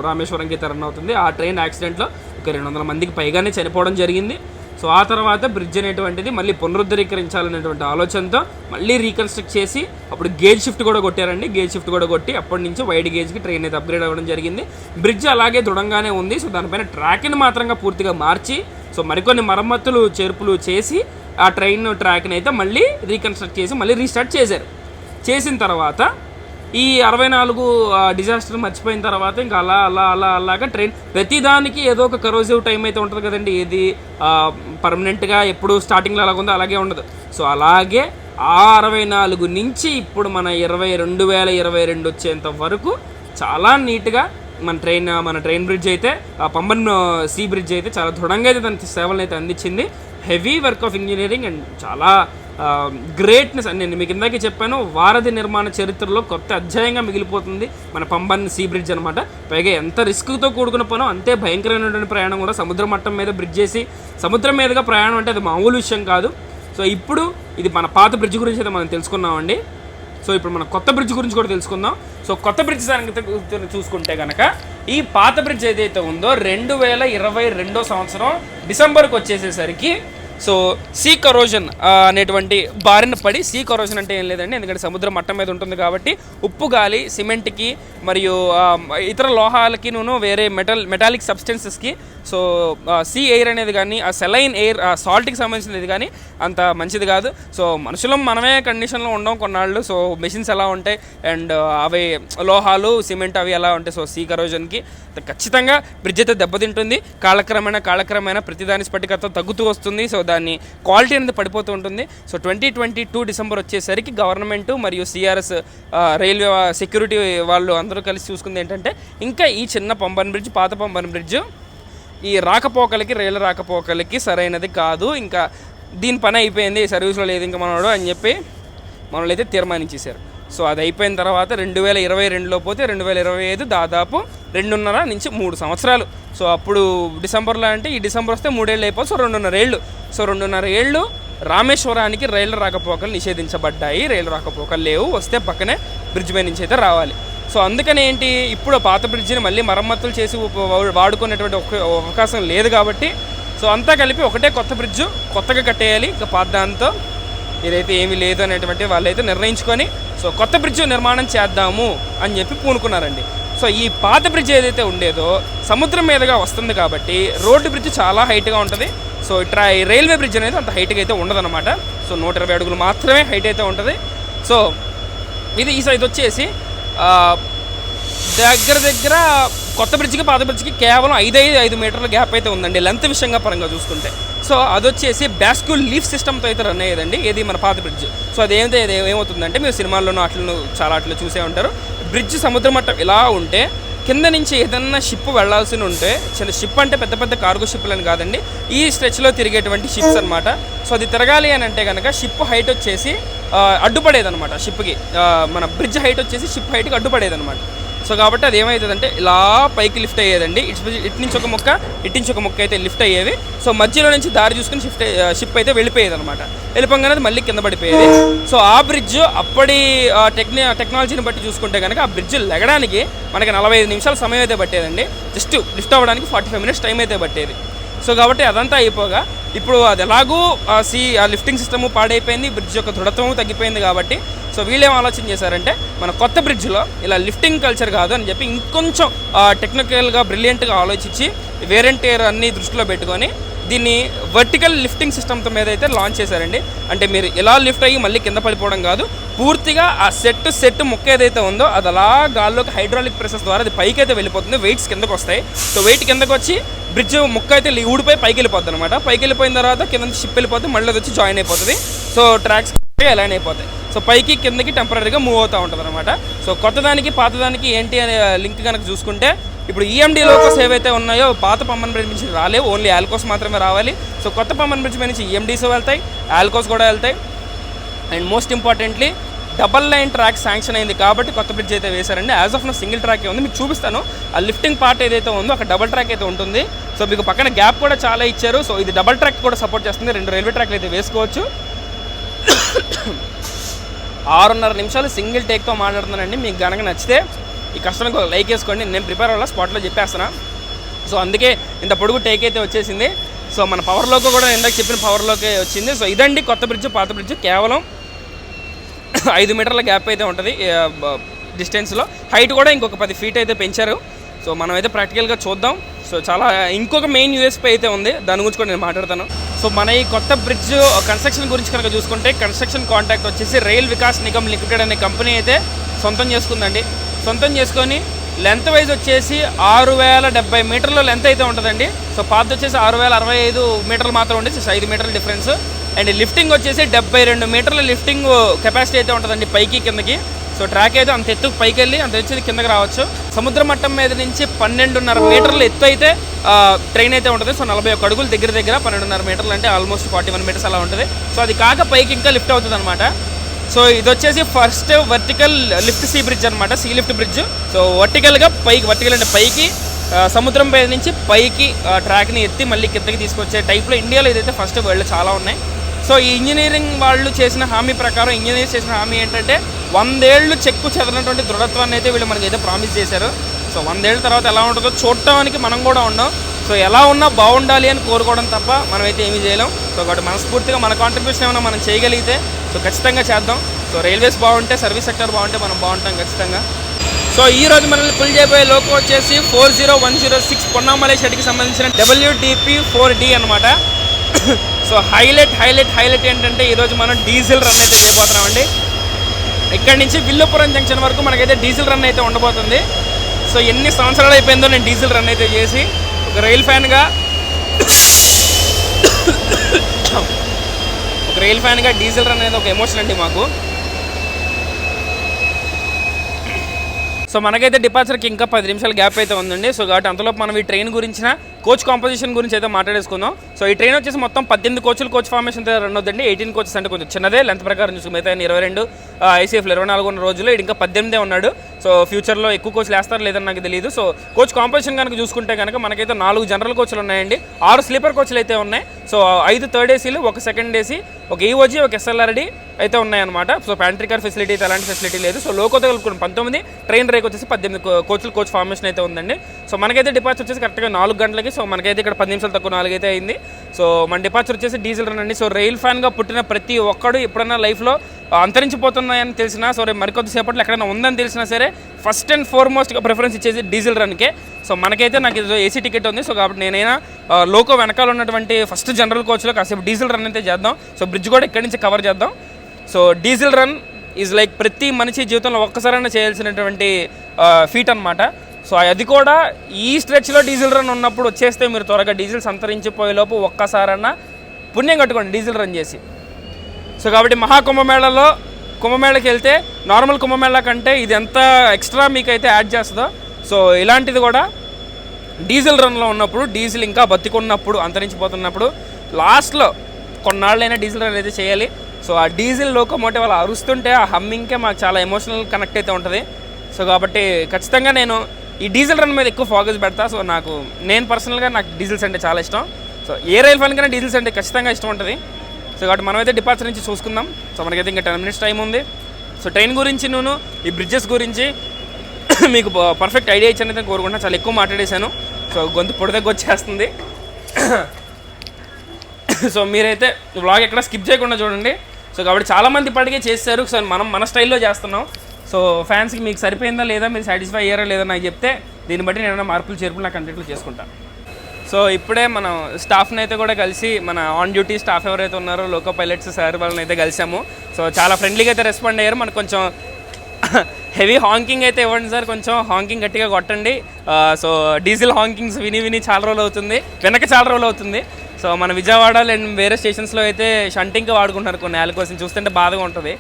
రామేశ్వరంకి అయితే రన్ అవుతుంది. ఆ ట్రైన్ యాక్సిడెంట్లో ఒక 200 మందికి పైగానే చనిపోవడం జరిగింది. సో ఆ తర్వాత బ్రిడ్జ్ అనేటువంటిది మళ్ళీ పునరుద్ధరీకరించాలనేటువంటి ఆలోచనతో మళ్ళీ రీకన్స్ట్రక్ట్ చేసి అప్పుడు గేజ్ షిఫ్ట్ కూడా కొట్టారండి. గేజ్ షిఫ్ట్ కూడా కొట్టి అప్పటి నుంచి వైడ్ గేజ్కి ట్రైన్ అయితే అప్గ్రేడ్ అవ్వడం జరిగింది. బ్రిడ్జ్ అలాగే దృఢంగానే ఉంది. సో దానిపైన ట్రాక్ని మాత్రంగా పూర్తిగా మార్చి సో మరికొన్ని మరమ్మతులు, చేర్పులు చేసి ఆ ట్రైన్ ట్రాక్ని అయితే మళ్ళీ రీకన్స్ట్రక్ట్ చేసి మళ్ళీ రీస్టార్ట్ చేశారు. చేసిన తర్వాత ఈ 64 డిజాస్టర్ మర్చిపోయిన తర్వాత ఇంకా అలాగా ట్రైన్ ప్రతిదానికి ఏదో ఒక కరోజివ్ టైం అయితే ఉంటుంది కదండి. ఏది పర్మనెంట్గా ఎప్పుడు స్టార్టింగ్లో అలాగ ఉందో అలాగే ఉండదు. సో అలాగే ఆ 64 నుంచి ఇప్పుడు మన 2022 వచ్చేంత వరకు చాలా నీట్గా మన ట్రైన్ బ్రిడ్జ్ అయితే పంబన్ సీ బ్రిడ్జ్ అయితే చాలా దృఢంగా అయితే తన సేవలను అయితే అందించింది. Heavy work of engineering and చాలా గ్రేట్నెస్ అని నేను మీకు ఇందాకే చెప్పాను. వారధి నిర్మాణ చరిత్రలో కొత్త అధ్యాయంగా మిగిలిపోతుంది మన పంబన్ సీ బ్రిడ్జ్ అనమాట. పైగా ఎంత రిస్క్తో కూడుకున్న పనో అంతే భయంకరమైనటువంటి ప్రయాణం కూడా. సముద్ర మట్టం మీద బ్రిడ్జ్ చేసి సముద్రం మీదుగా ప్రయాణం అంటే అది మామూలు విషయం కాదు. సో సో ఇప్పుడు ఇది మన పాత బ్రిడ్జ్ గురించి అయితే మనం తెలుసుకున్నామండి. సో ఇప్పుడు మన కొత్త బ్రిడ్జ్ గురించి కూడా తెలుసుకుందాం. సో కొత్త బ్రిడ్జ్ సంగతి చూసుకుంటే కనుక ఈ పాత బ్రిడ్జ్ ఏదైతే ఉందో 2022 సంవత్సరం డిసెంబర్కి వచ్చేసేసరికి సో సీ కరోజన్ అనేటువంటి బారిన పడి, సీ కరోజన్ అంటే ఏం లేదండి, ఎందుకంటే సముద్రం మట్టం మీద ఉంటుంది కాబట్టి ఉప్పు గాలి సిమెంట్కి మరియు ఇతర లోహాలకి వేరే మెటాలిక్ సబ్స్టెన్సెస్కి సో సీ ఎయిర్ అనేది కానీ ఆ సెలైన్ ఎయిర్ సాల్ట్కి సంబంధించినది కానీ అంత మంచిది కాదు. సో మనుషులం మనమే కండిషన్లో ఉండం కొన్నాళ్ళు. సో మెషిన్స్ ఎలా ఉంటాయి అండ్ అవి లోహాలు సిమెంట్ అవి ఎలా ఉంటాయి. సో సీ కరోజన్కి ఖచ్చితంగా బ్రిడ్జ్ అయితే దెబ్బతింటుంది. కాలక్రమేణా ప్రతిదాని స్ఫటికత తగ్గుతూ వస్తుంది. సో దాని క్వాలిటీ అనేది పడిపోతూ ఉంటుంది. సో 2022 డిసెంబర్ వచ్చేసరికి గవర్నమెంట్ మరియు సిఆర్ఎస్ రైల్వే సెక్యూరిటీ వాళ్ళు అందరూ కలిసి చూసుకుంది ఏంటంటే ఇంకా ఈ చిన్న పంబన్ బ్రిడ్జ్, పాత పంబన్ బ్రిడ్జ్ ఈ రాకపోకలకి రైలు రాకపోకలకి సరైనది కాదు, ఇంకా దీని పని అయిపోయింది, సర్వీస్లో లేదు ఇంకా మనోడు అని చెప్పి మనోళ్ళు అయితే తీర్మానించేశారు. సో అది అయిపోయిన తర్వాత 2022లో పోతే 2025 దాదాపు 2.5 నుంచి 3 సంవత్సరాలు. సో అప్పుడు డిసెంబర్లో అంటే ఈ డిసెంబర్ వస్తే 3 ఏళ్ళు అయిపోతుంది. సో 2.5 ఏళ్ళు. సో 2.5 ఏళ్ళు రామేశ్వరానికి రైలు రాకపోకలు నిషేధించబడ్డాయి. రైలు రాకపోకలు లేవు, వస్తే పక్కనే బ్రిడ్జ్ పై నుంచి అయితే రావాలి. సో అందుకని ఏంటి, ఇప్పుడు పాత బ్రిడ్జిని మళ్ళీ మరమ్మతులు చేసి వాడుకునేటువంటి అవకాశం లేదు కాబట్టి సో అంతా కలిపి ఒకటే కొత్త బ్రిడ్జ్ కొత్తగా కట్టేయాలి. ఇక పాత దాంతో ఇదైతే ఏమీ లేదు అనేటువంటి వాళ్ళైతే నిర్ణయించుకొని సో కొత్త బ్రిడ్జ్ నిర్మాణం చేద్దాము అని చెప్పి పూనుకున్నారండి. సో ఈ పాత బ్రిడ్జ్ ఏదైతే ఉండేదో సముద్రం మీదుగా వస్తుంది కాబట్టి రోడ్డు బ్రిడ్జ్ చాలా హైట్గా ఉంటుంది. సో ఈ రైల్వే బ్రిడ్జ్ అనేది అంత హైట్గా అయితే ఉండదన్నమాట. సో 120 అడుగులు మాత్రమే హైట్ అయితే ఉంటుంది. సో ఇది ఈ సైజ్ వచ్చేసి దగ్గర కొత్త బ్రిడ్జ్కి పాత బ్రిడ్జ్కి కేవలం 5 మీటర్ల గ్యాప్ అయితే ఉందండి లెంత్ విషయంగా పరంగా చూసుకుంటే. సో అది వచ్చేసి బ్యాస్క్యూల్ లీఫ్ సిస్టమ్తో అయితే రన్ అయ్యేదండి ఏది మన పాత బ్రిడ్జ్. సో అదేమైతే ఏమవుతుందంటే మీరు సినిమాల్లోనూ అట్లా చూసే ఉంటారు. బ్రిడ్జ్ సముద్ర మట్టం ఇలా ఉంటే కింద నుంచి ఏదన్నా షిప్ వెళ్లాల్సి ఉంటే, చిన్న షిప్ అంటే పెద్ద పెద్ద కార్గో షిప్లని కాదండి, ఈ స్ట్రెచ్లో తిరిగేటువంటి షిప్స్ అనమాట. సో అది తిరగాలి అని అంటే కనుక షిప్ హైట్ వచ్చేసి అడ్డుపడేదన్నమాట. షిప్కి మన బ్రిడ్జ్ హైట్ వచ్చేసి షిప్ హైట్కి అడ్డుపడేదన్నమాట. సో కాబట్టి అది ఏమవుతుందంటే ఇలా పైకి లిఫ్ట్ అయ్యేదండి. ఇటు నుంచి ఒక ముక్క ఇటు నుంచి ఒక ముక్క అయితే లిఫ్ట్ అయ్యేవి. సో మధ్యలో నుంచి దారి చూసుకుని షిప్ అయితే వెళ్ళిపోయేది అనమాట. వెళ్ళిపోగానే మళ్ళీ కింద పడిపోయేది. సో ఆ బ్రిడ్జ్ అప్పటి టెక్నాలజీని బట్టి చూసుకుంటే కనుక ఆ బ్రిడ్జ్ లెగడానికి మనకి 45 నిమిషాల సమయం అయితే పట్టేదండి. జస్ట్ లిఫ్ట్ అవ్వడానికి 45 మినిట్స్ టైం అయితే పట్టేది. సో కాబట్టి అదంతా అయిపోగా ఇప్పుడు అది ఎలాగూ ఆ లిఫ్టింగ్ సిస్టమ్ పాడైపోయింది, బ్రిడ్జ్ యొక్క దృఢత్వం తగ్గిపోయింది కాబట్టి సో వీళ్ళేం ఆలోచన చేశారంటే మన కొత్త బ్రిడ్జ్లో ఇలా లిఫ్టింగ్ కల్చర్ కాదు అని చెప్పి ఇంకొంచెం టెక్నికల్గా బ్రిలియంట్గా ఆలోచించి వేరెంటీర్ అన్ని దృష్టిలో పెట్టుకొని దీన్ని వర్టికల్ లిఫ్టింగ్ సిస్టమ్తో మీద అయితే లాంచ్ చేశారండి. అంటే మీరు ఇలా లిఫ్ట్ అయ్యి మళ్ళీ కింద పడిపోవడం కాదు, పూర్తిగా ఆ సెట్ ముక్క ఏదైతే ఉందో అది అలా గాల్లోకి హైడ్రాలిక్ ప్రెసెస్ ద్వారా అది పైకి అయితే వెళ్ళిపోతుంది, వెయిట్స్ కిందకు వస్తాయి. సో వెయిట్ కిందకు వచ్చి బ్రిడ్జ్ ముక్క అయితే ఊడిపోయి పైకి వెళ్ళిపోతుంది అనమాట. పైకి వెళ్ళిపోయిన తర్వాత కింద షిప్ వెళ్ళిపోతుంది, మళ్ళీ అది వచ్చి జాయిన్ అయిపోతుంది. సో ట్రాక్స్ అలైన్ అయిపోతాయి. సో పైకి కిందకి టెంపరీగా మూవ్ అవుతూ ఉంటుంది అనమాట. సో కొత్తదానికి పాతదానికి ఏంటి అనే లింక్ కనుక చూసుకుంటే ఇప్పుడు ఈఎండి లోకోస్ ఏవైతే ఉన్నాయో పాత పంబన్ బ్రిడ్జ్ నుంచి రాలేవు, ఓన్లీ ఆల్కోస్ మాత్రమే రావాలి. సో కొత్త పంబన్ బ్రిడ్జ్ నుంచి ఈఎండీస్ వెళ్తాయి, ఆల్కోస్ కూడా వెళ్తాయి. And most importantly double line track sanction అయింది కాబట్టి కొత్త బ్రిడ్జ్ అయితే వేశారండి. యాజ్ ఆఫ్ నా సింగిల్ ట్రాకే ఉంది, మీకు చూపిస్తాను. ఆ లిఫ్టింగ్ పార్ట్ ఏదైతే ఉందో అక్కడ డబల్ ట్రాక్ అయితే ఉంటుంది. సో మీకు పక్కన గ్యాప్ కూడా చాలా ఇచ్చారు. సో ఇది డబల్ ట్రాక్ కూడా సపోర్ట్ చేస్తుంది, 2 రైల్వే ట్రాక్లు అయితే వేసుకోవచ్చు. 6.5 నిమిషాలు సింగిల్ టేక్తో మాట్లాడుతున్నానండి. మీకు కనుక నచ్చితే ఈ కస్టమర్కి ఒక లైక్ వేసుకోండి, నేను ప్రిపేర్ అవ్వాలా స్పాట్లో చెప్పేస్తున్నా. సో అందుకే ఇంత పొడుగు టేక్ అయితే వచ్చేసింది. సో మన పవర్లోకి కూడా ఇందాక చెప్పిన పవర్లోకి వచ్చింది. సో ఇదండి కొత్త బ్రిడ్జ్ పాత బ్రిడ్జ్, కేవలం 5 మీటర్ల గ్యాప్ అయితే ఉంటుంది డిస్టెన్స్లో. హైట్ కూడా ఇంకొక 10 ఫీట్ అయితే పెంచారు. సో మనం అయితే ప్రాక్టికల్గా చూద్దాం. సో చాలా ఇంకొక మెయిన్ యూఎస్పీ అయితే ఉంది, దాని గురించి కూడా నేను మాట్లాడతాను. సో మన ఈ కొత్త బ్రిడ్జ్ కన్స్ట్రక్షన్ గురించి కనుక చూసుకుంటే కన్స్ట్రక్షన్ కాంట్రాక్ట్ వచ్చేసి రైల్ వికాస్ నిగమ్ లిమిటెడ్ అనే కంపెనీ అయితే సొంతం చేసుకుందండి. సొంతం చేసుకొని లెంత్ వైజ్ వచ్చేసి 6070 మీటర్ల లెంత్ అయితే ఉంటుందండి. సో పాత వచ్చేసి 6065 మీటర్లు మాత్రం ఉండేది, 5 మీటర్ల డిఫరెన్స్. అండ్ లిఫ్టింగ్ వచ్చేసి 72 మీటర్ల లిఫ్టింగ్ కెపాసిటీ అయితే ఉంటుందండి పైకి కిందకి. సో ట్రాక్ అయితే అంత ఎత్తుకు పైకి వెళ్ళి అంత ఎత్తు కిందకి రావచ్చు. సముద్ర మట్టం మీద నుంచి 12.5 మీటర్ల ఎత్తు అయితే ట్రైన్ అయితే ఉంటుంది. సో 41 అడుగులు దగ్గర 12.5 మీటర్లు అంటే ఆల్మోస్ట్ 41 మీటర్స్ అలా ఉంటుంది. సో అది కాక పైకి ఇంకా లిఫ్ట్ అవుతుంది అనమాట. సో ఇది వచ్చేసి first vertical lift sea bridge అనమాట, సీ లిఫ్ట్ బ్రిడ్జ్. సో వర్టికల్గా పైకి, వర్టికల్ అంటే పైకి సముద్రం మీద నుంచి పైకి ట్రాక్ని ఎత్తి మళ్ళీ కిందకి తీసుకొచ్చే టైప్లో ఇండియాలో ఇదైతే ఫస్ట్ వరల్డ్ చాలా ఉన్నాయి. సో ఈ ఇంజనీరింగ్ వాళ్ళు చేసిన హామీ ప్రకారం, ఇంజనీర్స్ చేసిన హామీ ఏంటంటే 100 ఏళ్ళు చెక్కు చెదరినటువంటి దృఢత్వాన్ని అయితే వీళ్ళు మనకైతే ప్రామిస్ చేశారు. సో 100 ఏళ్ళ తర్వాత ఎలా ఉంటుందో చూడటానికి మనం కూడా ఉన్నాం. సో ఎలా ఉన్నా బాగుండాలి అని కోరుకోవడం తప్ప మనమైతే ఏమీ చేయలేం. సో కాబట్టి మనస్ఫూర్తిగా మన కాంట్రిబ్యూషన్ ఏమైనా మనం చేయగలిగితే సో ఖచ్చితంగా చేద్దాం. సో రైల్వేస్ బాగుంటే, సర్వీస్ సెక్టర్ బాగుంటే మనం బాగుంటాం ఖచ్చితంగా. సో ఈ రోజు మనల్ని పుల్ చేయబోయే లోకో వచ్చేసి 40106 పొన్నామలై షెడ్కి సంబంధించిన WDP4D అనమాట. సో హైలైట్ ఏంటంటే ఈరోజు మనం డీజిల్ రన్ అయితే చేయబోతున్నామండి. ఇక్కడి నుంచి విల్లుపురం జంక్షన్ వరకు మనకైతే డీజిల్ రన్ అయితే ఉండబోతుంది. సో ఎన్ని సంవత్సరాలు అయిపోయిందో నేను డీజిల్ రన్ అయితే చేసి, ఒక రైల్ ఫ్యాన్గా డీజిల్ రన్ అనేది ఒక ఎమోషన్ అండి మాకు. సో మనకైతే డిపార్చర్కి ఇంకా 10 నిమిషాల గ్యాప్ అయితే ఉందండి. సో కాబట్టి అంతలోపు మనం ఈ ట్రైన్ గురించిన కోచ్ కాంపోజిషన్ గురించి అయితే మాట్లాడేసుకుందాం. సో ఈ ట్రైన్ వచ్చేసి మొత్తం 18 కోచ్లు కోచ్ ఫార్మేషన్ అయితే రన్ అవుతుంది. 18 కోచెస్ అంటే కొంచెం చిన్నదే లెంత్ ప్రకారం చూసుకుంటే 22 ఐసీఎఫ్లు 24 ఉన్న రోజుల్లో ఇంకా 18 ఉన్నాడు. సో ఫ్యూచర్లో ఎక్కువ కోచ్లు వేస్తారు లేదని నాకు తెలియదు. సో కోచ్ కాంపోజిషన్ కనుక చూసుకుంటే కనుక మనకైతే 4 జనరల్ కోచ్లు ఉన్నాయండి, 6 స్లీపర్ కోచ్లు అయితే ఉన్నాయి. సో 5 థర్డ్ ఏసీలు, 1 సెకండ్ ఏసీ, 1 ఈఓజీ, 1 ఎస్ఎల్ఆర్డి అయితే ఉన్నాయన్నమాట. సో ప్యాంట్రీ కార్ ఫెసిలిటీ అయితే ఎలాంటి ఫెసిలిటీ లేదు. సో లోకోతో కలుపుకుని 19, ట్రైన్ రేక్ వచ్చేసి 18 కోచ్లు కోచ్ ఫార్మేషన్ అయితే ఉందండి. సో మనకైతే డిపార్చర్ వచ్చేసి కరెక్ట్గా 4 గంటలకి. సో మనకైతే ఇక్కడ 10 నిమిషాలు తక్కువ 4 అయితే అయింది. సో మన డిపార్చర్ వచ్చేసి డీజిల్ రన్ అండి. సో రైల్ ఫ్యాన్గా పుట్టిన ప్రతి ఒక్కడు ఎప్పుడైనా లైఫ్లో అంతరించిపోతున్నాయని తెలిసినా, సో మరికొద్ది సేపట్లో ఎక్కడైనా ఉందని తెలిసినా సరే ఫస్ట్ అండ్ ఫార్మోస్ట్గా ప్రిఫరెన్స్ ఇచ్చేది డీజిల్ రన్కే. సో మనకైతే నాకు ఏసీ టికెట్ ఉంది. సో కాబట్టి నేనైనా లోకో వెనకాల ఉన్నటువంటి ఫస్ట్ జనరల్ కోచ్లో కాసేపు డీజిల్ రన్ అయితే చేద్దాం. సో బ్రిడ్జ్ కూడా ఇక్కడి నుంచి కవర్ చేద్దాం. So diesel run is like ప్రతి మనిషి జీవితంలో ఒక్కసారైనా చేయాల్సినటువంటి ఫీట్ అనమాట. సో అది కూడా ఈ స్ట్రెచ్లో డీజిల్ రన్ ఉన్నప్పుడు వచ్చేస్తే మీరు త్వరగా డీజిల్ సంతరించిపోయేలోపు ఒక్కసారన్నా పుణ్యం కట్టుకోండి డీజిల్ రన్ చేసి. సో కాబట్టి మహాకుంభమేళలో కుంభమేళకి వెళ్తే నార్మల్ కుంభమేళ కంటే ఇది ఎంత ఎక్స్ట్రా మీకైతే యాడ్ చేస్తుందో, సో ఇలాంటిది కూడా డీజిల్ రన్లో ఉన్నప్పుడు, డీజిల్ ఇంకా బతికున్నప్పుడు, అంతరించిపోతున్నప్పుడు లాస్ట్లో కొన్నాళ్ళైనా డీజిల్ రన్ అయితే చేయాలి. సో ఆ డీజిల్ లోకోమోటివ్ అలా అరుస్తుంటే ఆ హమ్మింగ్కే మాకు చాలా ఎమోషనల్ కనెక్ట్ అయితే ఉంటుంది. సో కాబట్టి ఖచ్చితంగా నేను ఈ డీజిల్ రన్ మీద ఎక్కువ ఫోకస్ పెడతా. సో నేను పర్సనల్గా నాకు డీజిల్స్ అంటే చాలా ఇష్టం. సో ఏ రైల్ ఫ్యాన్ కన్నా డీజిల్స్ అంటే ఖచ్చితంగా ఇష్టం ఉంటుంది. సో కాబట్టి మనమైతే డిపార్చర్ నుంచి చూసుకుందాం. సో మనకైతే ఇంకా 10 మినిట్స్ టైం ఉంది. సో ట్రైన్ గురించి ఈ బ్రిడ్జెస్ గురించి మీకు పర్ఫెక్ట్ ఐడియా ఇచ్చానైతే కోరుకుంటున్నా. చాలా ఎక్కువ మాట్లాడేశాను. సో గొంతు పొడి దగ్గర వచ్చేస్తుంది. సో మీరైతే వ్లాగ్ ఎక్కడ స్కిప్ చేయకుండా చూడండి. సో కాబట్టి చాలామంది ఇప్పటికే చేస్తారు. సో మనం మన స్టైల్లో చేస్తున్నాం. సో ఫ్యాన్స్కి మీకు సరిపోయిందా లేదా, మీరు సాటిస్ఫై అయ్యారా లేదా నాకు చెప్తే దీన్ని బట్టి నేను మార్పులు చేర్పులు నా కంటెంట్లో చేసుకుంటాను. సో ఇప్పుడే మనం స్టాఫ్ని అయితే కూడా కలిసి, మన ఆన్ డ్యూటీ స్టాఫ్ ఎవరైతే ఉన్నారో లోకో పైలట్స్ సార్ వాళ్ళని అయితే కలిసాము. సో చాలా ఫ్రెండ్లీగా అయితే రెస్పాండ్ అయ్యారు. మనకు కొంచెం హెవీ హాంకింగ్ అయితే ఇవ్వండి సార్, కొంచెం హాంకింగ్ గట్టిగా కొట్టండి. సో డీజిల్ హాంకింగ్స్ విని చాలా రోజులు అవుతుంది, చాలా రోజులు అవుతుంది. సో మన విజయవాడ అండ్ వేరే స్టేషన్స్లో అయితే షంటింగ్గా వాడుకుంటున్నారు కొన్ని ఏళ్ళ కోసం, చూస్తుంటే బాధగా ఉంటుంది.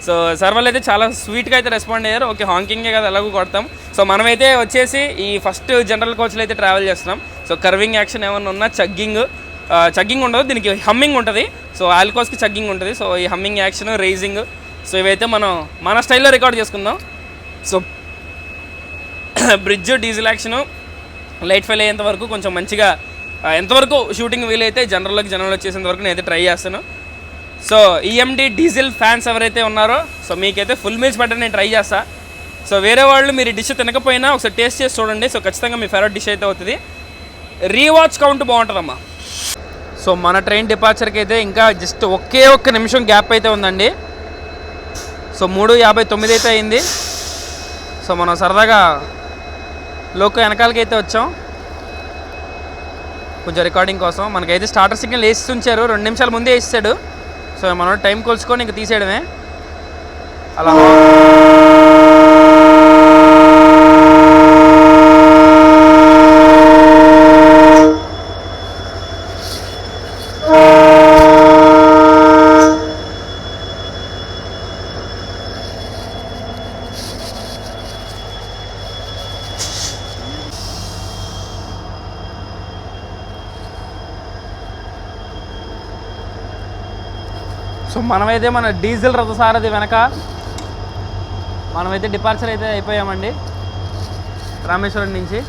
సో సార్ వాళ్ళు అయితే చాలా స్వీట్గా అయితే రెస్పాండ్ అయ్యారు. ఓకే హాంకింగే కదా ఎలాగో కొడతాం. సో మనమైతే వచ్చేసి ఈ ఫస్ట్ జనరల్ కోచ్లో అయితే ట్రావెల్ చేస్తున్నాం. సో కర్వింగ్ యాక్షన్ ఏమన్నా ఉన్నా చగ్గింగ్ ఉండదు, దీనికి హమ్మింగ్ ఉంటుంది. సో ఆల్కోస్కి చగ్గింగ్ ఉంటుంది. సో ఈ హమ్మింగ్ యాక్షన్, రేజింగ్, సో ఇవైతే మనం మన స్టైల్లో రికార్డ్ చేసుకుందాం. So bridge diesel action light fail అయ్యేంత వరకు కొంచెం మంచిగా ఎంతవరకు షూటింగ్ వీలైతే జనరల్ వచ్చేసేంత వరకు నేనైతే ట్రై చేస్తాను. సో ఈఎండి డీజిల్ ఫ్యాన్స్ ఎవరైతే ఉన్నారో సో మీకైతే ఫుల్ మీల్స్ పెట్టడం నేను ట్రై చేస్తాను. సో వేరే వాళ్ళు మీరు ఈ డిష్ తినకపోయినా ఒకసారి టేస్ట్ చేసి చూడండి. సో ఖచ్చితంగా మీ ఫేవరెట్ డిష్ అయితే అవుతుంది. రీవాచ్ కౌంట్ బాగుంటుందమ్మా. సో మన ట్రైన్ డిపార్చర్కి అయితే ఇంకా జస్ట్ ఒక్క నిమిషం గ్యాప్ అయితే ఉందండి. సో 3:59 అయితే అయింది. సో మనం సరదాగా లోకో వెనకాలకి అయితే వచ్చాం కొంచెం రికార్డింగ్ కోసం. మనకైతే స్టార్టర్ సిగ్నల్ వేసి ఉంచారు, 2 నిమిషాల ముందే వేసాడు. సో మనం టైం కొలుచుకొని ఇంక తీసేయడమే అలా. సో మనమైతే మన డీజిల్ రథసారథి వెనక మనమైతే డిపార్చర్ అయితే అయిపోయామండి రామేశ్వరం నుంచి.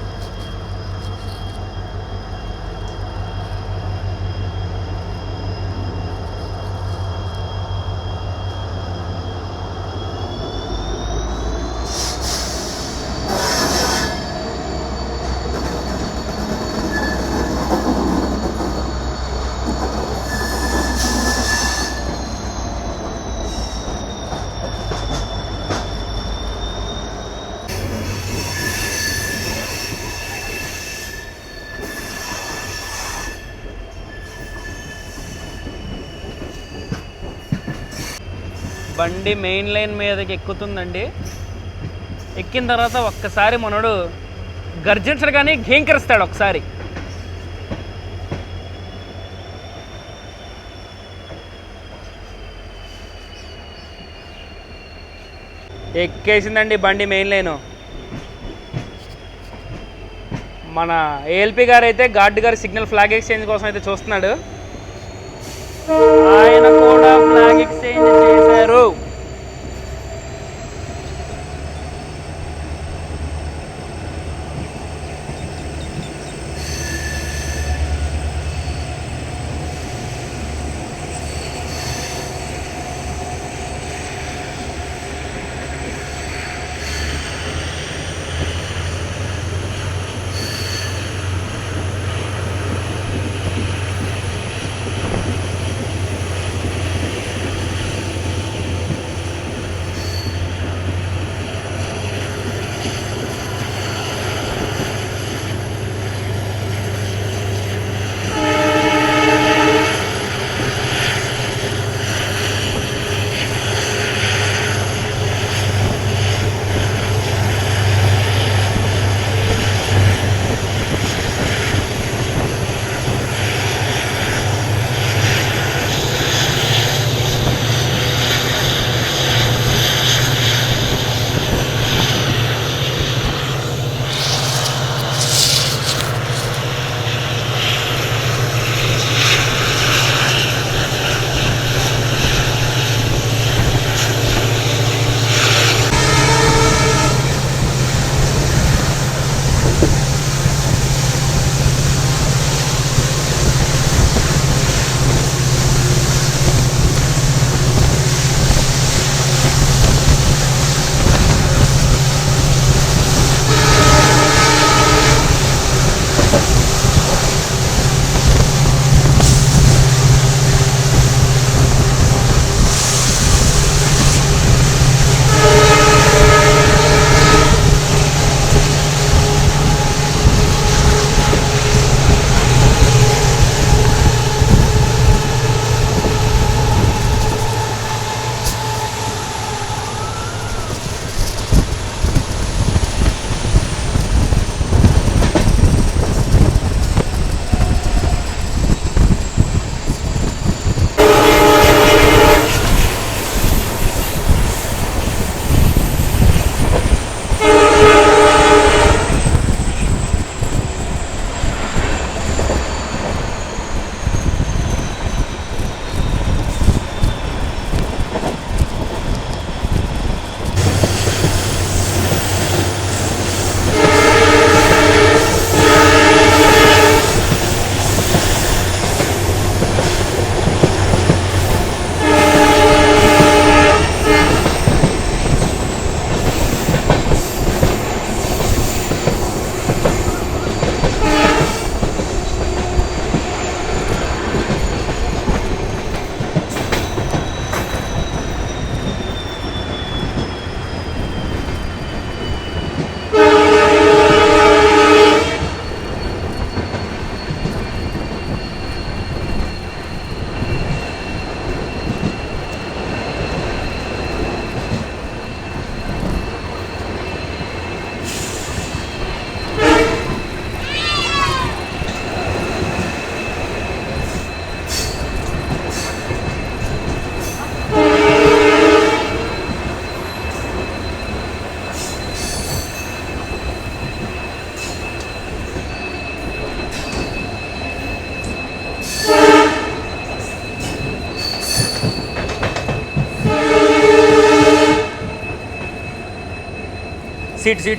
బండి మెయిన్ లైన్ మీదకి ఎక్కుతుందండి. ఎక్కిన తర్వాత ఒక్కసారి మనోడు గర్జించడు కానీ ఘేంకరిస్తాడు ఒకసారి. ఎక్కేసిందండి బండి మెయిన్ లైను. మన ఏఎల్పి గారు అయితే గార్డ్ గారు సిగ్నల్ ఫ్లాగ్ ఎక్స్చేంజ్ కోసం అయితే చూస్తున్నాడు. ఆయన కూడా ఫ్లాగ్ ఎక్స్చేంజ్ చేశారు.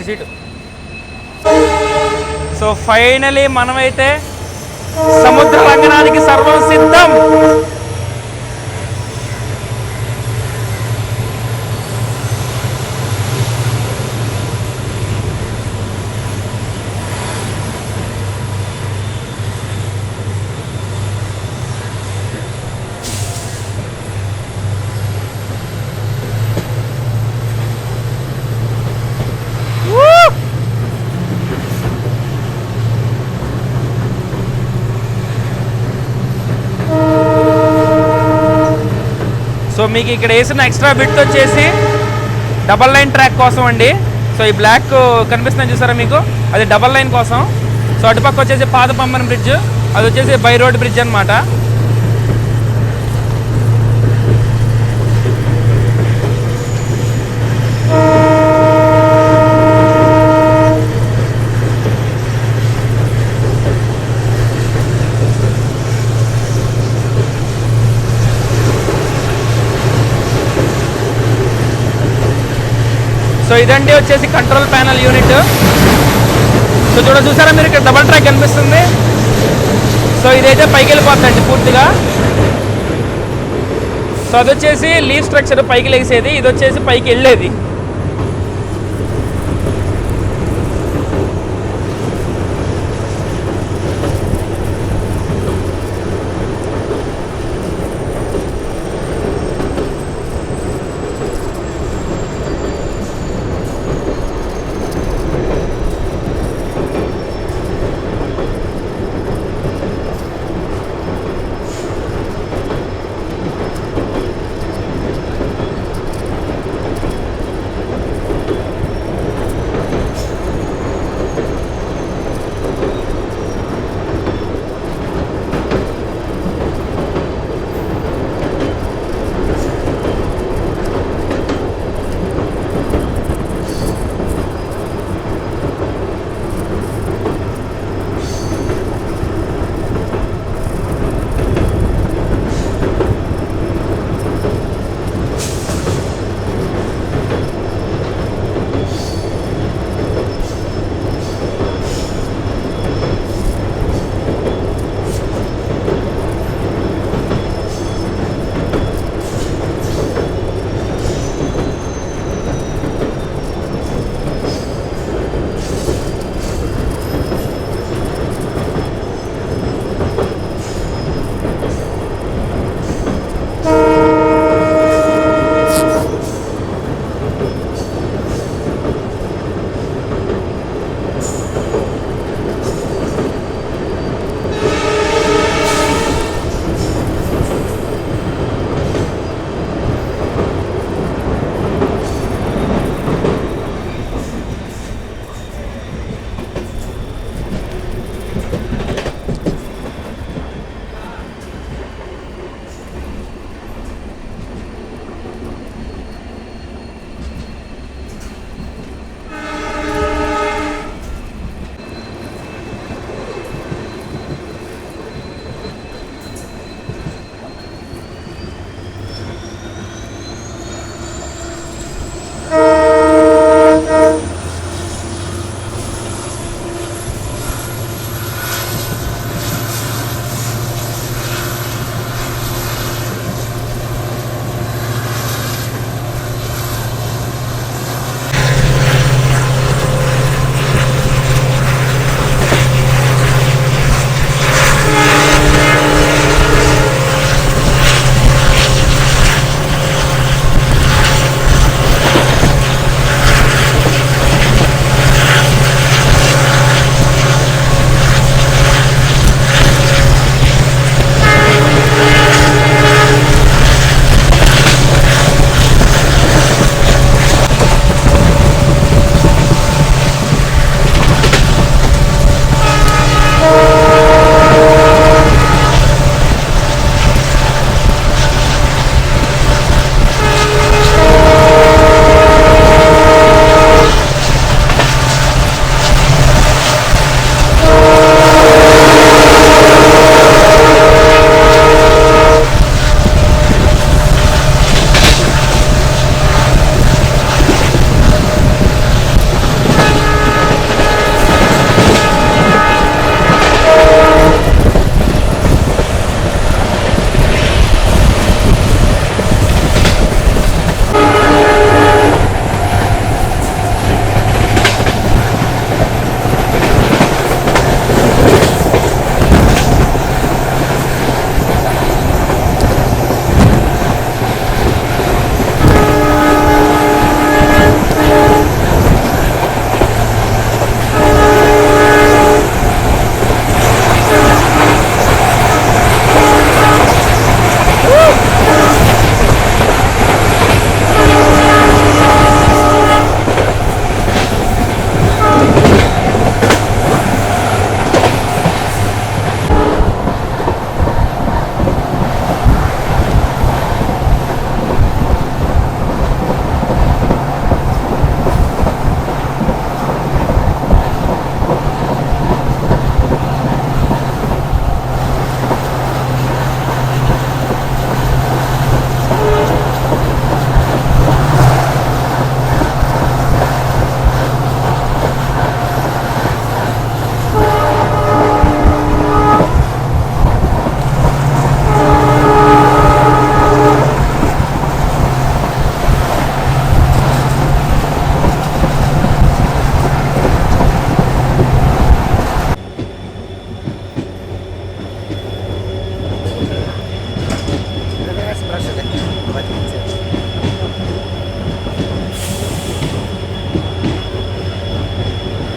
సీటు. సో ఫైనలీ మనమైతే సముద్ర లంఘనానికి సర్వం సిద్ధం. మీకు ఇక్కడ వేసిన ఎక్స్ట్రా బిట్ వచ్చేసి డబల్ లైన్ ట్రాక్ కోసం అండి. సో ఈ బ్లాక్ కనిపిస్తుందని చూసారా మీకు, అది డబల్ లైన్ కోసం. సో అటుపక్క వచ్చేసి పాత పంబన్ బ్రిడ్జ్, అది వచ్చేసి బై రోడ్ బ్రిడ్జ్ అనమాట. సో ఇదండి వచ్చేసి కంట్రోల్ ప్యానల్ యూనిట్. సో చూసారా మీరు ఇక్కడ డబల్ ట్రాక్ కనిపిస్తుంది. సో ఇదైతే పైకి వెళ్ళిపోతుందండి పూర్తిగా. సో అది వచ్చేసి లీవ్ స్ట్రక్చర్ పైకి లేసేది, ఇది వచ్చేసి పైకి వెళ్ళేది.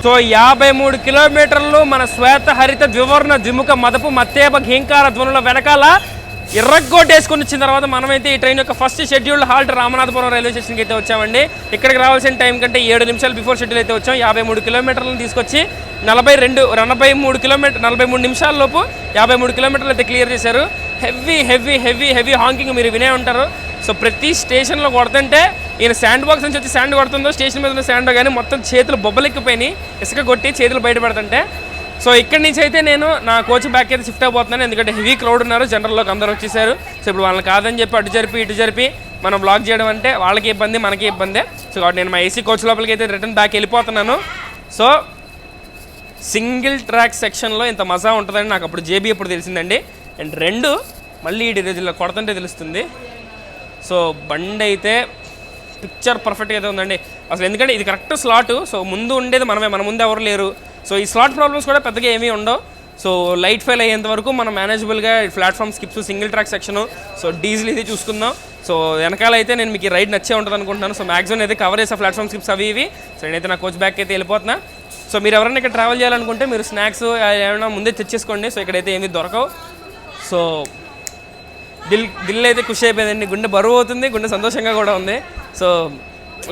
సో 53 కిలోమీటర్లు మన శ్వేత హరిత ద్వివర్ణ ద్విముఖ మదపు మత్తేప ఘీంకార ధ్వనుల వెనకాల ఎర్రగొట్టేసుకుని వచ్చిన తర్వాత మనమైతే ఈ ట్రైన్ యొక్క first scheduled halt Ramanathapuram railway స్టేషన్కి అయితే వచ్చామండి. ఇక్కడికి రావాల్సిన టైం కంటే 7 నిమిషాలు బిఫోర్ షెడ్యూల్ అయితే వచ్చాం. 53 కిలోమీటర్లను తీసుకొచ్చి 43 నిమిషాల లోపు 53 కిలోమీటర్లు అయితే క్లియర్ చేశారు. Heavy heavy heavy heavy Hawking మీరు వినే ఉంటారు. సో ప్రతి స్టేషన్లో కొడుతుంటే ఈయన శాండ్ బాక్స్ నుంచి వచ్చి శాండ్ కొడుతుందో స్టేషన్ మీద ఉన్న శాండ్ కానీ మొత్తం చేతులు బొబ్బలెక్కిపోయినాయి ఇసుక కొట్టి చేతులు బయటపడుతుంటే. సో ఇక్కడి నుంచి అయితే నేను నా కోచ్ బ్యాక్ అయితే షిఫ్ట్ అయిపోతున్నాను, ఎందుకంటే హెవీ క్రౌడ్ ఉన్నారు, జనరల్లోకి అందరూ వచ్చేసారు. సో ఇప్పుడు వాళ్ళని కాదని చెప్పి అటు జరిపి ఇటు జరిపి మనం బ్లాక్ చేయడం అంటే వాళ్ళకి ఇబ్బంది మనకి ఇబ్బందే. సో కాబట్టి నేను మా ఏసీ కోచ్ లోపలికి అయితే రిటర్న్ బ్యాక్ వెళ్ళిపోతున్నాను. సో సింగిల్ ట్రాక్ సెక్షన్లో ఇంత మజా ఉంటుందని నాకు అప్పుడు జేబీ ఎప్పుడు తెలిసిందండి. అండ్ 2 మళ్ళీ ఈ రోజుల్లో కొడుతుంటే తెలుస్తుంది. సో బండి అయితే పిక్చర్ పర్ఫెక్ట్గా అయితే ఉందండి అసలు, ఎందుకంటే ఇది కరెక్ట్ స్లాట్. సో ముందు ఉండేది మనమే, మన ముందు ఎవరు లేరు. సో ఈ స్లాట్ ప్రాబ్లమ్స్ కూడా పెద్దగా ఏమీ ఉండవు. సో లైట్ ఫెయిల్ అయ్యేంత వరకు మనం మేనేజబుల్గా platform skips single track section so diesel ఇది చూసుకుందాం. సో వెనకాల అయితే నేను మీకు ఈ రైడ్ నచ్చే ఉంటుంది అనుకుంటున్నాను. సో మ్యాక్సిమం అయితే కవర్ చేసే ప్లాట్ఫామ్ స్కిప్స్ అవి ఇవి. సో నేనైతే నా కోచ్ బ్యాక్ అయితే వెళ్ళిపోతున్నా. సో మీరు ఎవరైనా ఇక్కడ ట్రావెల్ చేయాలనుకుంటే మీరు స్నాక్స్ ఏమైనా ముందే తెచ్చేసుకోండి. సో ఇక్కడైతే ఏమీ దొరకవు. సో దిల్ అయితే ఖుషి అయిపోయిందండి, గుండె బరువు అవుతుంది, గుండె సంతోషంగా కూడా ఉంది. So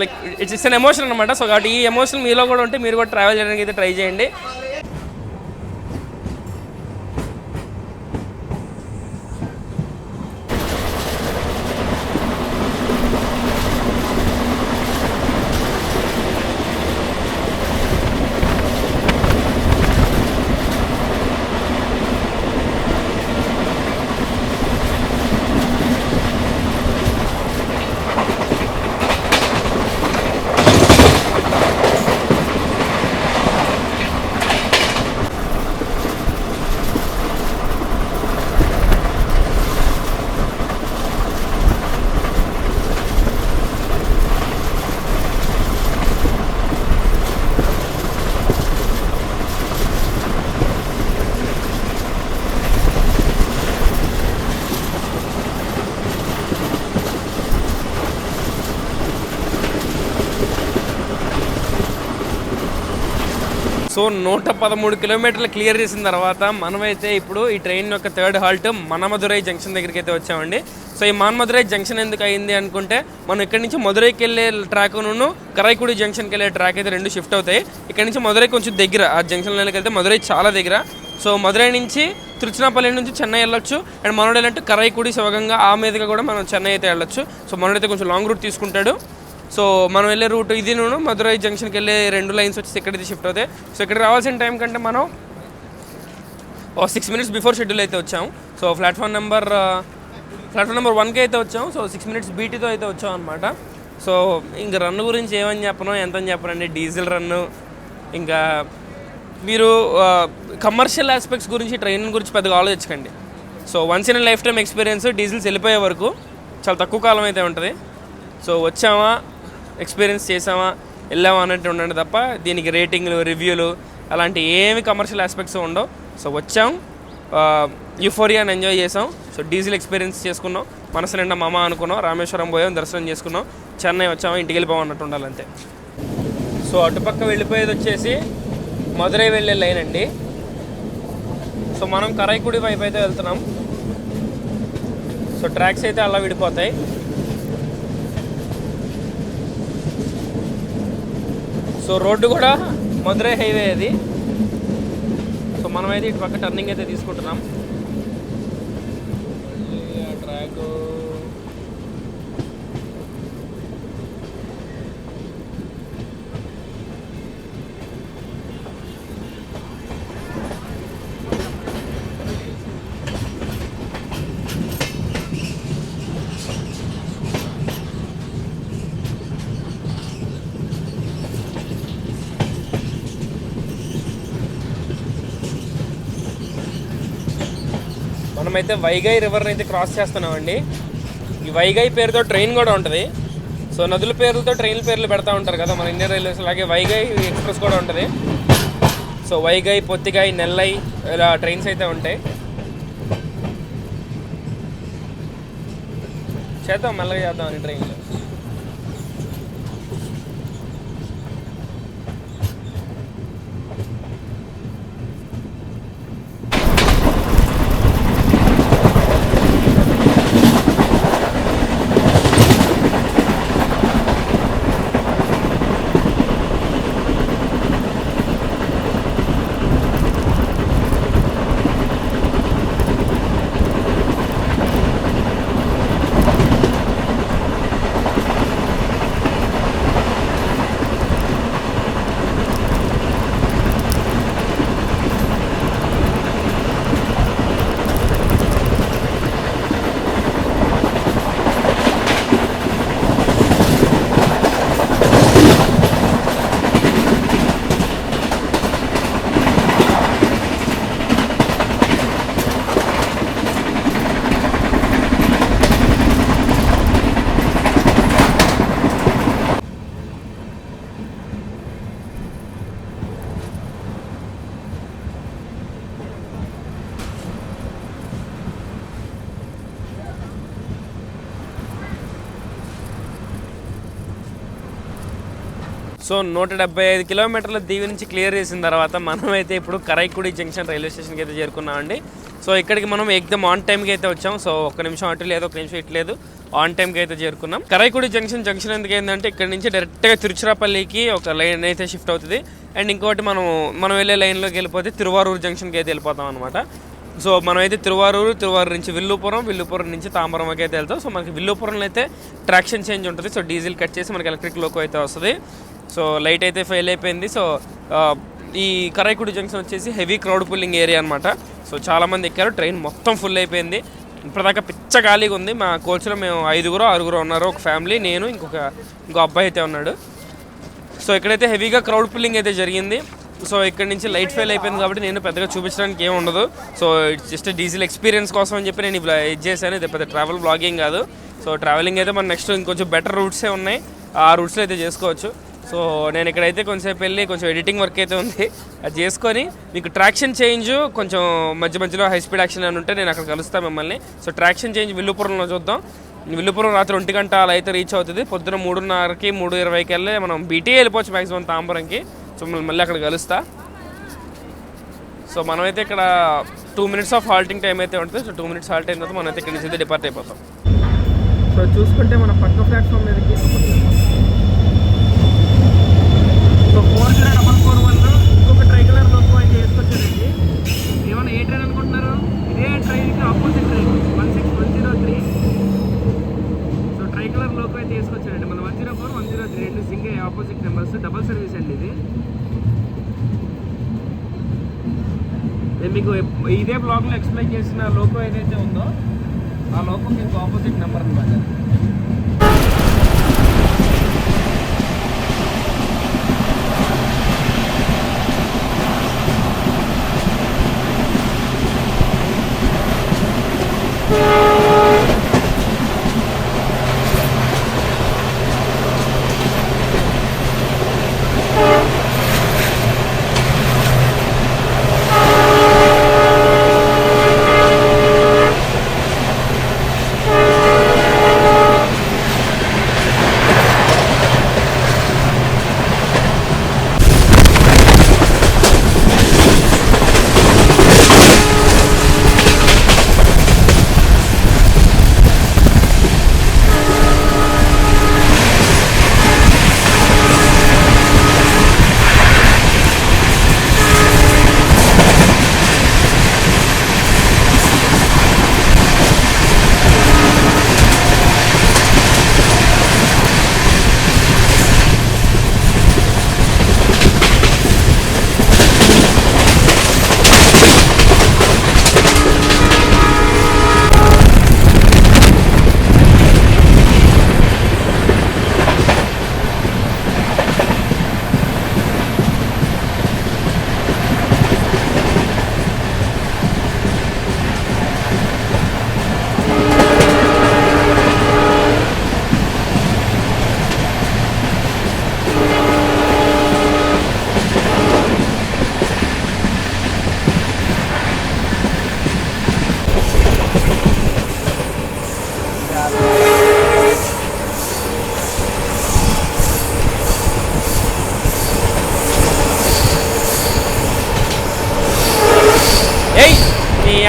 like it's an emotion అనమాట. సో కాబట్టి ఈ ఎమోషన్ మీలో కూడా ఉంటే మీరు కూడా ట్రావెల్ చేయడానికి అయితే ట్రై చేయండి. సో 113 కిలోమీటర్లు క్లియర్ చేసిన తర్వాత మనమైతే ఇప్పుడు ఈ ట్రైన్ యొక్క థర్డ్ హాల్ట్ మనమదురై జంక్షన్ దగ్గరికి అయితే వచ్చామండి. సో ఈ మనమదురై జంక్షన్ ఎందుకు అయింది అనుకుంటే, మనం ఇక్కడి నుంచి మదురైకి వెళ్ళే ట్రాక్ను కరైకుడి జంక్షన్కి వెళ్ళే ట్రాక్ అయితే 2 షిఫ్ట్ అవుతాయి. ఇక్కడ నుంచి మదురై కొంచెం దగ్గర, ఆ జంక్షన్ లైన్కి వెళ్తే మదురై చాలా దగ్గర. సో మదురై నుంచి తిరుచినాపల్లి నుంచి చెన్నై వెళ్ళొచ్చు. అండ్ మనోడు ఏంటంటే కరైకుడి శివగంగా ఆ మీదుగా కూడా మనం చెన్నై అయితే వెళ్ళొచ్చు. సో మనోడైతే కొంచెం లాంగ్ రూట్ తీసుకుంటాడు. సో మనం వెళ్ళే రూట్ ఇది మదురై జంక్షన్కి వెళ్ళే 2 లైన్స్ వచ్చి ఇక్కడైతే షిఫ్ట్ అవుతాయి. సో ఇక్కడ రావాల్సిన టైం కంటే మనం 6 మినిట్స్ బిఫోర్ షెడ్యూల్ అయితే వచ్చాము. సో ప్లాట్ఫామ్ నెంబర్ 1కి అయితే వచ్చాము. సో 6 మినిట్స్ బీటీతో అయితే వచ్చాం అనమాట. సో ఇంక రన్ గురించి ఏమని చెప్పను ఎంతని చెప్పనండి, డీజిల్ రన్ను. ఇంకా మీరు కమర్షియల్ ఆస్పెక్ట్స్ గురించి ట్రైన్ గురించి పెద్దగా ఆలోచించకండి. So once in life time experience, diesels వెళ్ళిపోయే వరకు చాలా తక్కువ కాలం అయితే ఉంటుంది. సో వచ్చామా, ఎక్స్పీరియన్స్ చేసామా, వెళ్ళామా అన్నట్టు ఉండండి తప్ప దీనికి రేటింగ్లు, రివ్యూలు అలాంటి ఏమి కమర్షియల్ ఆస్పెక్ట్స్ ఉండవు. సో వచ్చాం, యూఫోరియాని ఎంజాయ్ చేసాం. సో డీజిల్ ఎక్స్పీరియన్స్ చేసుకున్నాం, మనసు నిండా మామ అనుకున్నాం, రామేశ్వరం పోయాం, దర్శనం చేసుకున్నాం, చెన్నై వచ్చాము, ఇంటికి వెళ్ళిపోయాం అన్నట్టు ఉండాలంతే. సో అటుపక్క వెళ్ళిపోయేది వచ్చేసి మదురై వెళ్ళే లైన్ అండి. సో మనం కరైకుడి వైపు అయితే వెళ్తున్నాం. సో ట్రాక్స్ అయితే అలా విడిపోతాయి. సో రోడ్డు కూడా మదురై హైవే అది. సో మనమైతే ఇటు పక్క టర్నింగ్ అయితే తీసుకుంటున్నాం. ట్రాక్ మనమైతే వైగై రివర్ని అయితే క్రాస్ చేస్తున్నామండి. ఈ వైగై పేరుతో ట్రైన్ కూడా ఉంటుంది. సో నదుల పేర్లతో ట్రైన్ల పేర్లు పెడతా ఉంటారు కదా మన ఇండియన్ రైల్వేస్, అలాగే వైగై ఎక్స్ప్రెస్ కూడా ఉంటుంది. సో వైగై, పొత్తిగై, నెల్లై ఇలా ట్రైన్స్ అయితే ఉంటాయి. చేద్దాం, మెల్లగా చేద్దామని ట్రైన్లో. సో 175 కిలోమీటర్ల దీవి నుంచి క్లియర్ చేసిన తర్వాత మనమైతే ఇప్పుడు కరైకుడి జంక్షన్ రైల్వే స్టేషన్కి అయితే చేరుకున్నామండి. సో ఇక్కడికి మనం ఎగ్దమ్ ఆన్ టైంకి అయితే వచ్చాం. సో ఒక్క నిమిషం అటు లేదు, ఒక నిమిషం ఇటు లేదు, ఆన్ టైంకి అయితే చేరుకున్నాం. కరైకుడి జంక్షన్ ఎందుకు ఏంటంటే ఇక్కడ నుంచి డైరెక్ట్గా తిరుచిరాపల్లికి ఒక లైన్ అయితే షిఫ్ట్ అవుతుంది. అండ్ ఇంకోటి మనం వెళ్ళే లైన్లోకి వెళ్ళిపోతే తిరువారూరు జంక్షన్కి అయితే వెళ్ళిపోతాం అనమాట. సో మనమైతే తిరువారూరు నుంచి విల్లుపురం నుంచి తాంబరంకి అయితే వెళ్తాం. సో మనకి విల్లుపురంలో అయితే ట్రాక్షన్ చేంజ్ ఉంటుంది. సో డీజిల్ కట్ చేసి మనకి ఎలక్ట్రిక్ లోకో అయితే వస్తుంది. సో లైట్ అయితే ఫెయిల్ అయిపోయింది. సో ఈ కరైకుడి జంక్షన్ వచ్చేసి హెవీ క్రౌడ్ పుల్లింగ్ ఏరియా అనమాట. సో చాలామంది ఎక్కారు, ట్రైన్ మొత్తం ఫుల్ అయిపోయింది. ఇప్పటిదాకా పిచ్చ ఖాళీగా ఉంది. మా కోచ్లో మేము 5-6 ఉన్నారు, ఒక ఫ్యామిలీ, నేను ఇంకో అబ్బాయి అయితే ఉన్నాడు. సో ఇక్కడైతే హెవీగా క్రౌడ్ పుల్లింగ్ అయితే జరిగింది. సో ఇక్కడ నుంచి లైట్ ఫెయిల్ అయిపోయింది కాబట్టి నేను పెద్దగా చూపించడానికి ఏమి ఉండదు. So it's just diesel experience కోసం అని చెప్పి నేను ఇది చేశాను. ఇది పెద్ద ట్రావెల్ బ్లాగింగ్ కాదు. సో ట్రావెలింగ్ అయితే మన నెక్స్ట్ ఇంకొంచెం బెటర్ రూట్సే ఉన్నాయి, ఆ రూట్స్లో అయితే చేసుకోవచ్చు. సో నేను ఇక్కడైతే కొంచెంసేపు వెళ్ళి కొంచెం ఎడిటింగ్ వర్క్ అయితే ఉంది, అది చేసుకొని మీకు ట్రాక్షన్ చేంజ్ కొంచెం మధ్యలో హై స్పీడ్ యాక్షన్ అని ఉంటే నేను అక్కడ కలుస్తాను మిమ్మల్ని. సో ట్రాక్షన్ చేంజ్ విల్లుపురంలో చూద్దాం. విల్లుపురం రాత్రి 1 గంట అలా అయితే రీచ్ అవుతుంది. పొద్దున 3:30కి 3:20కి వెళ్ళి మనం బీటీ వెళ్ళిపోవచ్చు మ్యాక్సిమం తాంబరంకి. సో మళ్ళీ అక్కడ కలుస్తా. సో మనమైతే ఇక్కడ 2 minutes ఆఫ్ హాల్టింగ్ టైం అయితే ఉంటుంది. సో 2 minutes హాల్ట్ అయిన తర్వాత మనమైతే ఇక్కడ నుంచి డిపార్ట్ అయిపోతాం. సో చూసుకుంటే మన పక్క ప్లాట్ఫామ్ మీదకి సో 4044 ఇంకొక ట్రైకలర్ లోకో అయితే వేసుకొచ్చారండి. ఏమన్నా ఏ ట్రైన్ అనుకుంటున్నారు? ఇదే ట్రైన్కి opposite train 16103. So tricolour loco అయితే వేసుకొచ్చారండి. మన 104, 103 రెండు సింగే ఆపోజిట్ నెంబర్స్, డబల్ సర్వీస్ అండి ఇది. నేను మీకు ఇదే బ్లాగ్లో ఎక్స్ప్లెయిన్ చేసిన లోకో ఏదైతే ఉందో ఆ లోకోకి ఇంకో ఆపోజిట్ నెంబర్ అనమాట.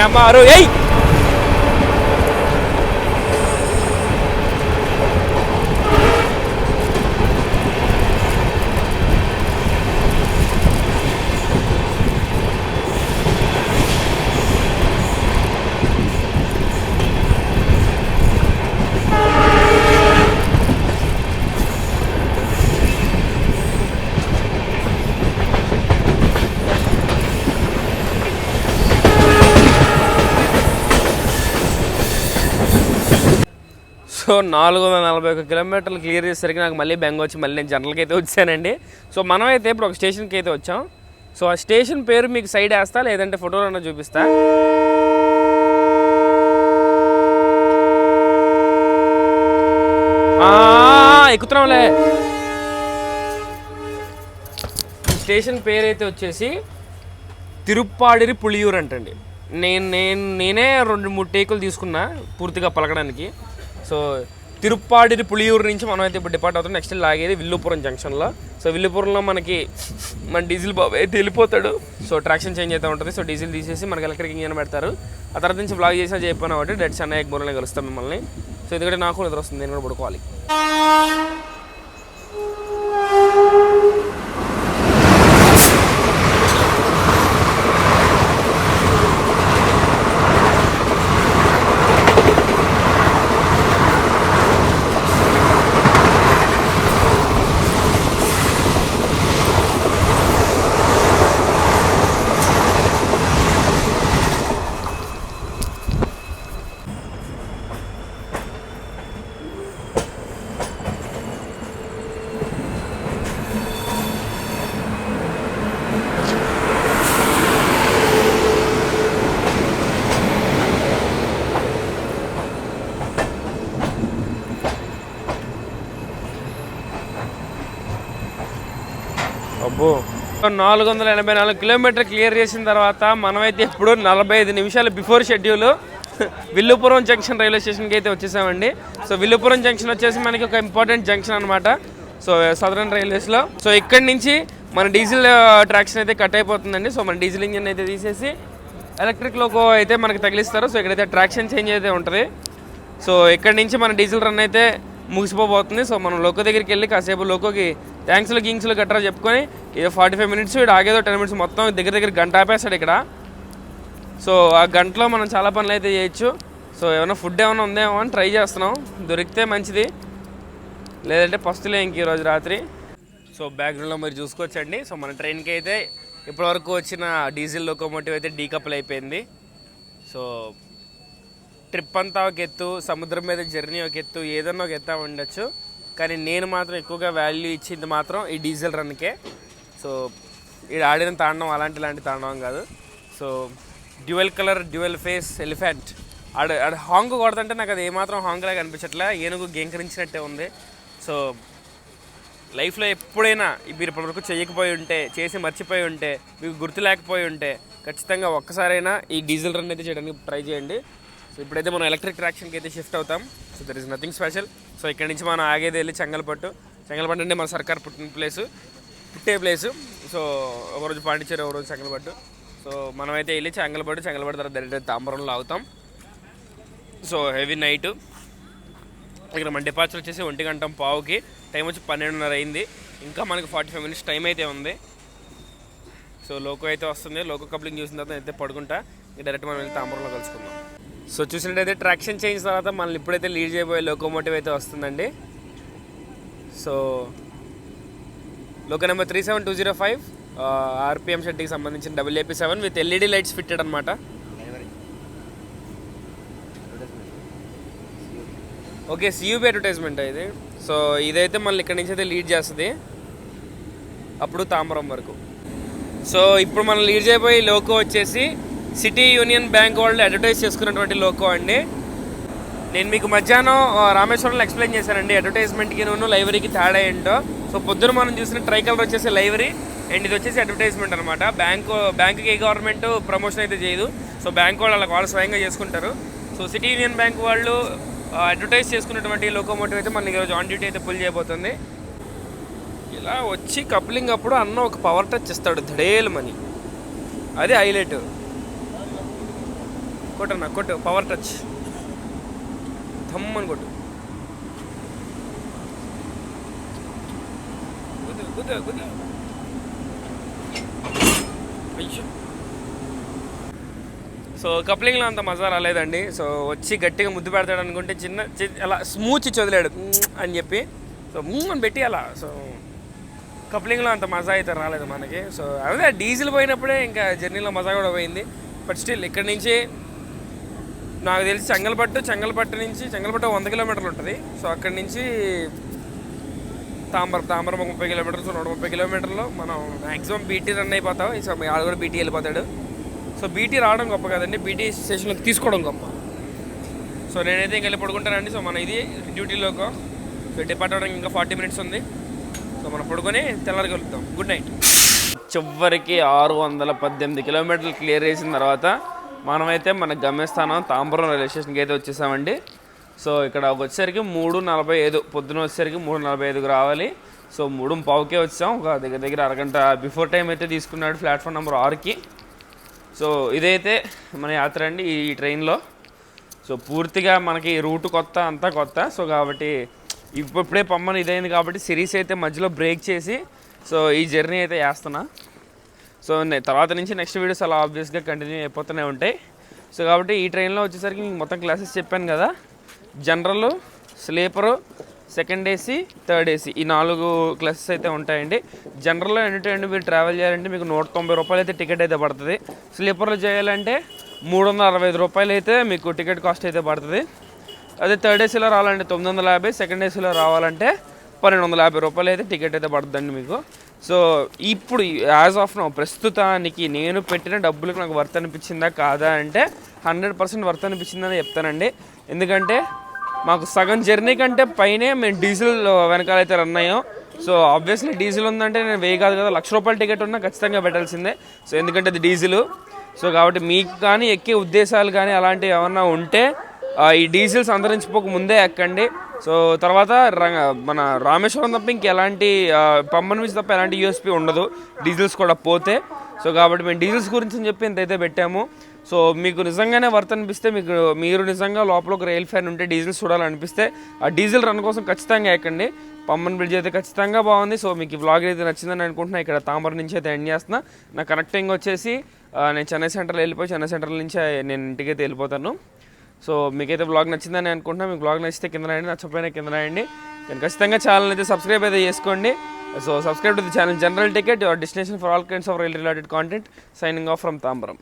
Amaru, hey! సో 441 కిలోమీటర్లు క్లియర్ చేసేసరికి నాకు మళ్ళీ బెంగ వచ్చి మళ్ళీ నేను జనరల్కి అయితే వచ్చానండి. సో మనమైతే ఇప్పుడు ఒక స్టేషన్కి అయితే వచ్చాం. సో ఆ స్టేషన్ పేరు మీకు సైడ్ వేస్తా, లేదంటే ఫోటోలో చూపిస్తా. ఎక్కుతున్నాంలే. స్టేషన్ పేరు అయితే వచ్చేసి తిరుప్పాడిరి పులియూరు అంటండి. నేనే 2-3 టేకులు తీసుకున్నా పూర్తిగా పలకడానికి. సో తిరుప్పాడి పులియూరు నుంచి మనం అయితే ఇప్పుడు డిపార్ట్ అవుతాం. నెక్స్ట్ లాగేది విల్లుపురం జంక్షన్లో. సో విల్లుపురంలో మన డీజిల్ బాబు అయితే వెళ్ళిపోతాడు. సో ట్రాక్షన్ చేంజ్ అయితే ఉంటుంది. సో డీజిల్ తీసేసి మనకి ఎలక్ట్రిక్ ఇంజన్ పెడతారు. ఆ తర్వాత నుంచి బ్లాగ్ చేసినా చెప్పాను కాబట్టి డెడ్ చెన్నై ఎగ్మూరలో కలుస్తాం మిమ్మల్ని. సో ఎందుకంటే నాకు నిద్ర వస్తుంది, నేను కూడా పడుకోవాలి. అబ్బో 484 కిలోమీటర్ క్లియర్ చేసిన తర్వాత మనమైతే ఇప్పుడు 45 నిమిషాలు before schedule Villupuram junction railway స్టేషన్కి అయితే వచ్చేసామండి. సో విల్లుపురం జంక్షన్ వచ్చేసి మనకి ఒక ఇంపార్టెంట్ జంక్షన్ అనమాట. సో సదరన్ రైల్వేస్లో. సో ఇక్కడి నుంచి మన డీజిల్ ట్రాక్షన్ అయితే కట్ అయిపోతుందండి. సో మన డీజిల్ ఇంజిన్ అయితే తీసేసి ఎలక్ట్రిక్ లోకో అయితే మనకి తగిలిస్తారు. సో ఇక్కడైతే ట్రాక్షన్ చేంజ్ అయితే ఉంటుంది. సో ఇక్కడి నుంచి మన డీజిల్ రన్ అయితే ముగిసిపోతుంది. సో మనం లోకో దగ్గరికి వెళ్ళి కాసేపు లోకోకి థ్యాంక్స్లు గింగ్స్లు గట్రా చెప్పుకొని ఇది 45 మినిట్స్ ఇక్కడ ఆగేదో 10 మినిట్స్ మొత్తం దగ్గర గంట ఆపేస్తాడు ఇక్కడ. సో ఆ గంటలో మనం చాలా పనులు అయితే చేయొచ్చు. సో ఏమైనా ఫుడ్ ఏమైనా ఉందేమో అని ట్రై చేస్తున్నాం. దొరికితే మంచిది, లేదంటే పస్తులే ఇంక ఈరోజు రాత్రి. సో బ్యాక్గ్రౌండ్లో మీరు చూసుకోవచ్చండి. సో మన ట్రైన్కి అయితే ఇప్పటివరకు వచ్చిన డీజిల్ లోకోమోటివ్ అయితే డీకపుల్ అయిపోయింది. సో ట్రిప్ అంతా ఒక ఎత్తు, సముద్రం మీద జర్నీ ఒక ఎత్తు, ఏదన్నా ఒక ఎత్తా ఉండొచ్చు. కానీ నేను మాత్రం ఎక్కువగా వాల్యూ ఇచ్చింది మాత్రం ఈ డీజిల్ రన్కే. సో ఇది ఆడిన తాండవం ఇలాంటి తాండవం కాదు. So dual colour dual face elephant ఆడ హాంగ్ కొడదంటే నాకు అది ఏమాత్రం హాంగ్ లాగా అనిపించట్లే, ఏనుగు గేంకరించినట్టే ఉంది. సో లైఫ్లో ఎప్పుడైనా మీరు ఇప్పటివరకు చేయకపోయి ఉంటే, చేసి మర్చిపోయి ఉంటే, మీకు గుర్తు లేకపోయి ఉంటే ఖచ్చితంగా ఒక్కసారైనా ఈ డీజిల్ రన్ అయితే చేయడానికి ట్రై చేయండి. సో ఇప్పుడైతే మనం ఎలక్ట్రిక్ ట్రాక్షన్కి అయితే షిఫ్ట్ అవుతాం. So there is nothing special. So ఇక్కడ నుంచి మనం ఆగేది వెళ్ళి చెంగల్పట్టు అంటే మన సర్కార్ పుట్టిన పుట్టే ప్లేసు. సో ఒకరోజు పాండిచ్చేరి, ఒకరోజు చెంగల్పట్టు. సో మనమైతే వెళ్ళి చెంగల్పట్టు తర్వాత డైరెక్ట్ తాంబరంలో ఆగుతాం. So heavy night. ఇక్కడ మన డిపార్చర్ వచ్చేసి 1:15 టైం వచ్చి 12:30 అయింది. ఇంకా మనకి 45 మినిట్స్ టైం అయితే ఉంది. సో లోకో అయితే వస్తుంది. లోకో కప్లింగ్ చూసిన తర్వాత అయితే పడుకుంటా. డైరెక్ట్ మనం వెళ్ళి తాంబరంలో కలుసుకుందాం. సో చూసినట్టయితే ట్రాక్షన్ చేంజ్ తర్వాత మనల్ని ఇప్పుడైతే లీడ్ చేయబోయే లోకోమోటివ్ అయితే వస్తుందండి. సో లోకో నెంబర్ 37205 ఆర్పిఎం షెడ్కి సంబంధించిన WAP7 with LED lights fitted అనమాట. ఓకే, CUB అడ్వర్టైజ్మెంట్ ఇది. సో ఇదైతే మళ్ళీ ఇక్కడ నుంచి అయితే లీడ్ చేస్తుంది అప్పుడు తాంబరం వరకు. సో ఇప్పుడు మనం లీడ్ చేయబోయే లోకో వచ్చేసి సిటీ యూనియన్ బ్యాంక్ వాళ్ళు అడ్వర్టైజ్ చేసుకున్నటువంటి లోకో అండి. నేను మీకు మధ్యాహ్నం రామేశ్వరంలో ఎక్స్ప్లెయిన్ చేశానండి అడ్వర్టైజ్మెంట్కి లైబ్రరీకి తేడా ఏంటో. సో పొద్దున మనం చూసిన ట్రై కలర్ వచ్చేసి లైబ్రరీ అండ్ ఇది వచ్చేసి అడ్వర్టైజ్మెంట్ అనమాట. బ్యాంకుకి ఏ గవర్నమెంట్ ప్రమోషన్ అయితే చేయదు. సో బ్యాంక్ వాళ్ళు వాళ్ళు స్వయంగా చేసుకుంటారు. సో సిటీ యూనియన్ బ్యాంక్ వాళ్ళు అడ్వర్టైజ్ చేసుకున్నటువంటి లోకోమోటివ్ అయితే మన ఈరోజు ఆన్ డ్యూటీ అయితే పుల్ చేయబోతుంది. ఇలా వచ్చి కప్లింగ్ అప్పుడు అన్న ఒక పవర్ టచ్ ఇస్తాడు ధడేలు మని, అది హైలైట్. కొట్టన్నా కొట్టు, పవర్ టచ్ ధమ్మని కొట్టు. అయ్యో. సో కప్లింగ్లో అంత మజా రాలేదండి. సో వచ్చి గట్టిగా ముద్దు పెడతాడు అనుకుంటే అలా స్మూచ్ ఇచ్చి వదిలాడు అని చెప్పి. సో అని పెట్టి అలా. సో కప్లింగ్లో అంత మజా అయితే రాలేదు మనకి. సో అదే డీజిల్ పోయినప్పుడే ఇంకా జర్నీలో మజా కూడా పోయింది. బట్ స్టిల్ ఇక్కడ నుంచి నాకు తెలిసి చెంగల్పట్టు నుంచి 100 కిలోమీటర్లు ఉంటుంది. సో అక్కడి నుంచి తాంబరం 30 కిలోమీటర్లు. సో 130 కిలోమీటర్లో మనం మ్యాక్సిమం బీటీ రన్ అయిపోతాం. సో ఆడ కూడా బీటీ వెళ్ళిపోతాడు. సో బీటీ రావడం గొప్ప కదండి, బీటీ స్టేషన్లోకి తీసుకోవడం గొప్ప. సో నేనైతే ఇంక వెళ్ళి పడుకుంటానండి. సో మన ఇది డ్యూటీలోకి సో డిపార్ట్ అవ్వడానికి ఇంకా 40 మినిట్స్ ఉంది. సో మనం పడుకొని తెల్లారికి వెళ్తాం. Good night. చివరికి 618 కిలోమీటర్లు క్లియర్ చేసిన తర్వాత మనమైతే మన గమ్యస్థానం తాంబరం రైల్వే స్టేషన్కి అయితే వచ్చేసామండి. సో ఇక్కడ వచ్చేసరికి 3:45 పొద్దున వచ్చేసరికి 3:45కి రావాలి. సో 3:15కే వచ్చాం. ఒక దగ్గర అరగంట బిఫోర్ టైం అయితే తీసుకున్నాడు ప్లాట్ఫామ్ నెంబర్ 6కి. సో ఇదైతే మన యాత్ర అండి ఈ ట్రైన్లో. సో పూర్తిగా మనకి రూట్ కొత్త, అంతా కొత్త. సో కాబట్టి ఇప్పుడే పమ్మని ఇదైంది కాబట్టి సిరీస్ అయితే మధ్యలో బ్రేక్ చేసి సో ఈ జర్నీ అయితే వేస్తున్నా. సో తర్వాత నుంచి నెక్స్ట్ వీడియోస్ అలా ఆబ్వియస్గా కంటిన్యూ అయిపోతూనే ఉంటాయి. సో కాబట్టి ఈ ట్రైన్లో వచ్చేసరికి మీకు మొత్తం క్లాసెస్ చెప్పాను కదా, general, sleeper, second AC, third AC, ఈ 4 క్లాసెస్ అయితే ఉంటాయండి. జనరల్లో ఏంటంటే మీరు ట్రావెల్ చేయాలంటే మీకు 190 రూపాయలు అయితే టికెట్ అయితే పడుతుంది. స్లీపర్లో చేయాలంటే 365 రూపాయలు అయితే మీకు టికెట్ కాస్ట్ అయితే పడుతుంది. అదే థర్డ్ ఏసీలో రావాలంటే 950, సెకండ్ ఏసీలో రావాలంటే 1250 రూపాయలు అయితే టికెట్ అయితే పడుతుందండి మీకు. సో ఇప్పుడు యాజ్ ఆఫ్ నో ప్రస్తుతానికి నేను పెట్టిన డబ్బులకు నాకు వర్త్ అనిపించిందా కాదా అంటే 100% వర్త్ అనిపించిందని చెప్తానండి. ఎందుకంటే మాకు సగం జర్నీ కంటే పైనే మేము డీజిల్ వెనకాలైతే రన్ అయ్యాం. సో ఆబ్వియస్లీ డీజిల్ ఉందంటే నేను 1000 కాదు కదా, 1,00,000 రూపాయల టికెట్ ఉన్నా ఖచ్చితంగా పెట్టాల్సిందే. సో ఎందుకంటే అది డీజిల్. సో కాబట్టి మీకు కానీ ఎక్కే ఉద్దేశాలు కానీ అలాంటివి ఏమన్నా ఉంటే ఈ డీజిల్స్ అంతరించిపోక ముందే ఎక్కండి. సో తర్వాత మన రామేశ్వరం తప్ప ఇంకెలాంటి పంబన్ బీచ్ తప్ప ఎలాంటి యూఎస్పీ ఉండదు డీజిల్స్ కూడా పోతే. సో కాబట్టి మేము డీజిల్స్ గురించి అని చెప్పి ఇంతైతే పెట్టాము. సో మీకు నిజంగానే వర్త్ అనిపిస్తే, మీరు నిజంగా లోపల ఒక రైల్ ఫ్యాన్ ఉంటే డీజిల్స్ చూడాలనిపిస్తే ఆ డీజిల్ రన్ కోసం ఖచ్చితంగా ఎక్కండి. పంబన్ బ్రిడ్జ్ అయితే ఖచ్చితంగా బాగుంది. సో మీకు ఈ వ్లాగ్ అయితే నచ్చిందని అనుకుంటున్నా. ఇక్కడ తాంబరం నుంచి అయితే ఎండ్ చేస్తున్నా. నా కనెక్టింగ్ వచ్చేసి నేను చెన్నై సెంట్రల్ వెళ్ళిపోయి చెన్నై సెంట్రల్ నుంచి నేను ఇంటికి అయితే వెళ్ళిపోతాను. సో మీకైతే వ్లాగ్ నచ్చిందని అనుకుంటున్నా. మీకు వ్లాగ్ నచ్చితే కింద రాయండి, నచ్చకపోయినా కింద రాయండి. కానీ ఖచ్చితంగా ఛానల్ అయితే సబ్స్క్రైబ్ అయితే చేసుకోండి. So subscribe to the channel general ticket, your destination for all kinds of rail related content. Signing off from Tambaram.